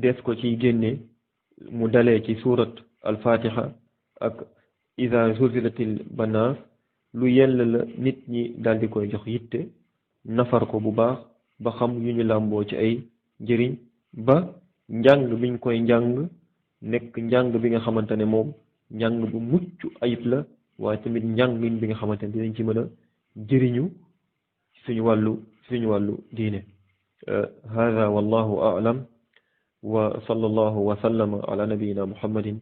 des ko ciy génne mu dalee ci surat al-fatiha ak iza zulzilatil banaas lu yell la nit ñi daal di koy jox yitte nafar ko bu baax ba xam yu ñu làmboo ci ay njëriñ ba njàng biñ koy njàng nekk njàng bi nga xamante ne moom njàng bu mucc ayib la waaye tamit njàngin bi nga xamante ne dinañ ci mën a jëriñu suñu wàllu diine hada wallahu a'lam wa sallallahu wa sallama ala nabiyyina muhammadin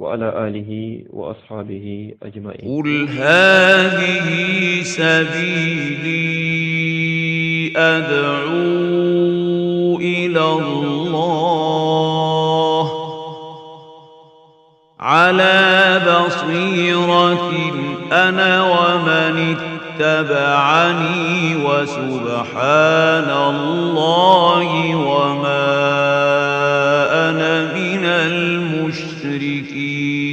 wa ala alihi wa ashabihi ajma'in qul hadhihi sabili ad'u ila Allah ala basiratin ana wa man اتبعني وسبحان الله وما أنا من المشركين